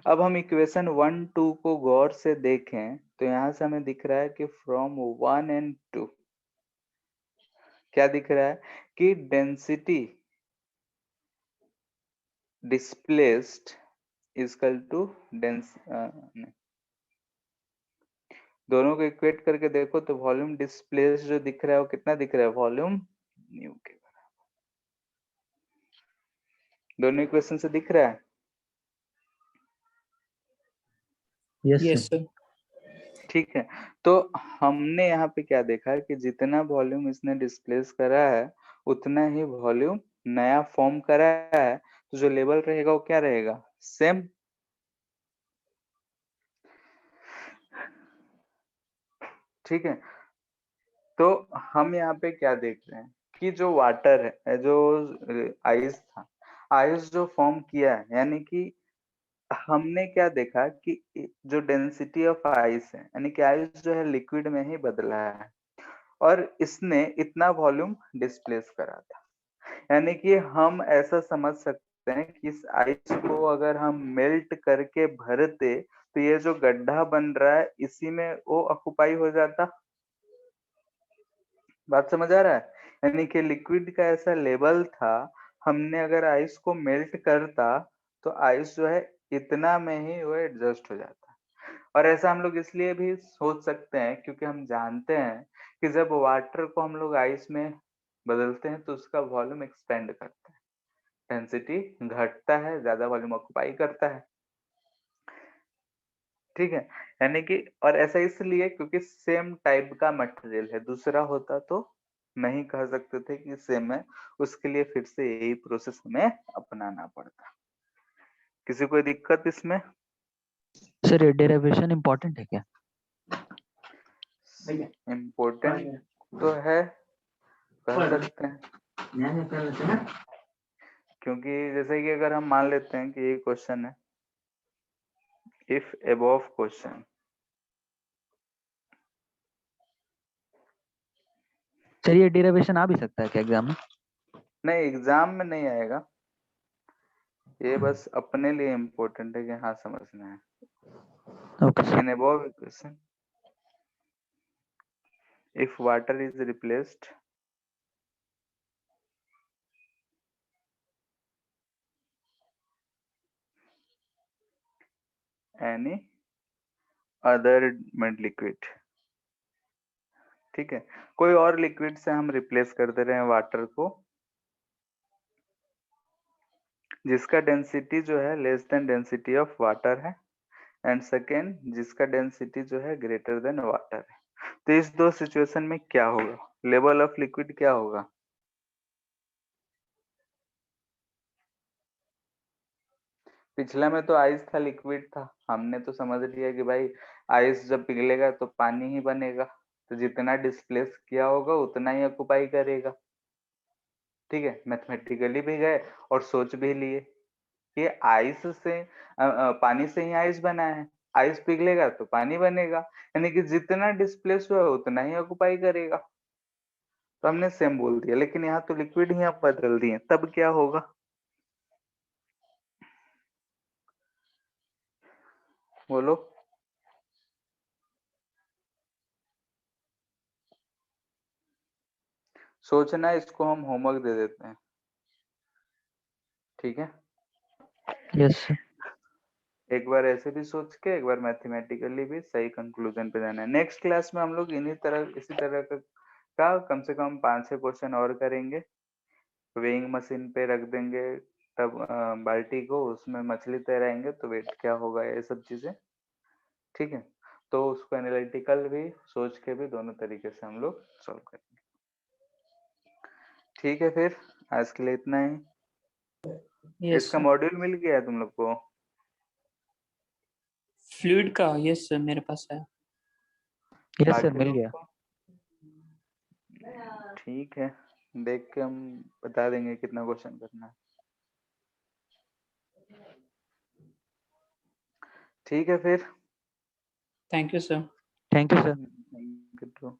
अब हम इक्वेशन 1 2 को गौर से देखें तो यहां से हमें दिख रहा है कि फ्रॉम 1 एंड 2 क्या दिख रहा है कि density displaced equal to dense, दोनों को इक्वेट करके देखो तो वॉल्यूम डिस्प्लेस्ड जो दिख रहा है वो कितना दिख रहा है? वॉल्यूम न्यू के बराबर। दोनों इक्वेशन से दिख रहा है? Yes yes sir. सर। ठीक है, तो हमने यहाँ पे क्या देखा है कि जितना वॉल्यूम इसने डिस्प्लेस करा है उतना ही वॉल्यूम नया फॉर्म करा है, तो जो लेवल रहेगा वो क्या रहेगा? सेम। ठीक है, तो हम यहाँ पे क्या देख रहे हैं कि जो वाटर है, जो आइस था, आइस जो फॉर्म किया है, यानी कि हमने क्या देखा कि जो डेंसिटी ऑफ आइस है, यानी कि आइस जो है लिक्विड में ही बदला है और इसने इतना वॉल्यूम डिस्प्लेस करा था। यानी कि हम ऐसा समझ सकते हैं कि इस आइस को अगर हम मेल्ट करके भरते तो ये जो गड्ढा बन रहा है इसी में वो ऑक्युपाई हो जाता। बात समझ आ रहा है? यानी कि लिक्विड का ऐसा लेवल था, हमने अगर आइस को मेल्ट करता तो आइस जो है इतना में ही वो एडजस्ट हो जाता। और ऐसा हम लोग इसलिए भी सोच सकते हैं क्योंकि हम जानते हैं कि जब वाटर को हम लोग आइस में बदलते हैं तो उसका वॉल्यूम एक्सपेंड करता है, डेंसिटी घटता है, ज्यादा वॉल्यूम ऑक्युपाई करता है। ठीक है, यानी कि और ऐसा इसलिए क्योंकि सेम टाइप का मटेरियल है, दूसरा होता तो नहीं कह सकते थे कि सेम है, उसके लिए फिर से यही प्रोसेस हमें अपनाना पड़ता। किसी कोई दिक्कत इसमें? सर ये डेरिवेशन इम्पोर्टेंट है क्या? इम्पोर्टेंट तो है, कह सकते हैं, क्योंकि जैसे कि अगर हम मान लेते हैं कि ये क्वेश्चन है, इफ अबव क्वेश्चन, सर ये डेरिवेशन आ भी सकता है क्या एग्जाम में? नहीं एग्जाम में नहीं आएगा, ये बस अपने लिए इम्पोर्टेंट है कि हाँ समझना है। Okay sir. In above equation, if water is replaced any other liquid, ठीक है, कोई और लिक्विड से हम रिप्लेस कर दे रहे हैं वाटर को जिसका डेंसिटी जो है less than density of water है, एंड सेकेंड जिसका डेंसिटी जो है ग्रेटर देन वाटर है। तो इस दो सिचुएशन में क्या होगा, लेवल ऑफ लिक्विड क्या होगा? पिछला में तो आइस था, लिक्विड था, हमने तो समझ लिया कि भाई आइस जब पिघलेगा तो पानी ही बनेगा, तो जितना डिस्प्लेस किया होगा उतना ही ऑक्युपाई करेगा। ठीक है, मैथमेटिकली भी गए और सोच भी लिए कि आइस से पानी से ही आइस बना है, आइस पिघलेगा तो पानी बनेगा, यानी कि जितना डिस्प्लेस हुआ उतना ही ऑक्युपाई करेगा। तो हमने सेम बोल दिया, लेकिन यहाँ तो लिक्विड ही आप बदल दिए, तब क्या होगा? बोलो। सोचना, इसको हम होमवर्क दे देते हैं, ठीक है? Yes sir. एक बार ऐसे भी सोच के एक बार मैथमेटिकली भी सही कंक्लूजन पे जाना है। नेक्स्ट क्लास में हम लोग इसी तरह का कम से कम 5-6 क्वेश्चन और करेंगे, वेइंग मशीन पे रख देंगे, तब बाल्टी को उसमें मछली तैराएंगे तो वेट क्या होगा, ये सब चीजें, ठीक है? तो उसको एनालिटिकल भी सोच के भी दोनों तरीके से हम लोग सॉल्व करेंगे। ठीक है, फिर आज के लिए इतना ही। यस इसका सर। मॉड्यूल मिल गया तुम लोग को? फ्लूइड का यस सर मेरे पास है। यस सर बाकी मिल लोग गया। को? ठीक है, देख के हम बता देंगे कितना क्वेश्चन करना है। ठीक है फिर। Thank you sir. Thank you sir. Thank you.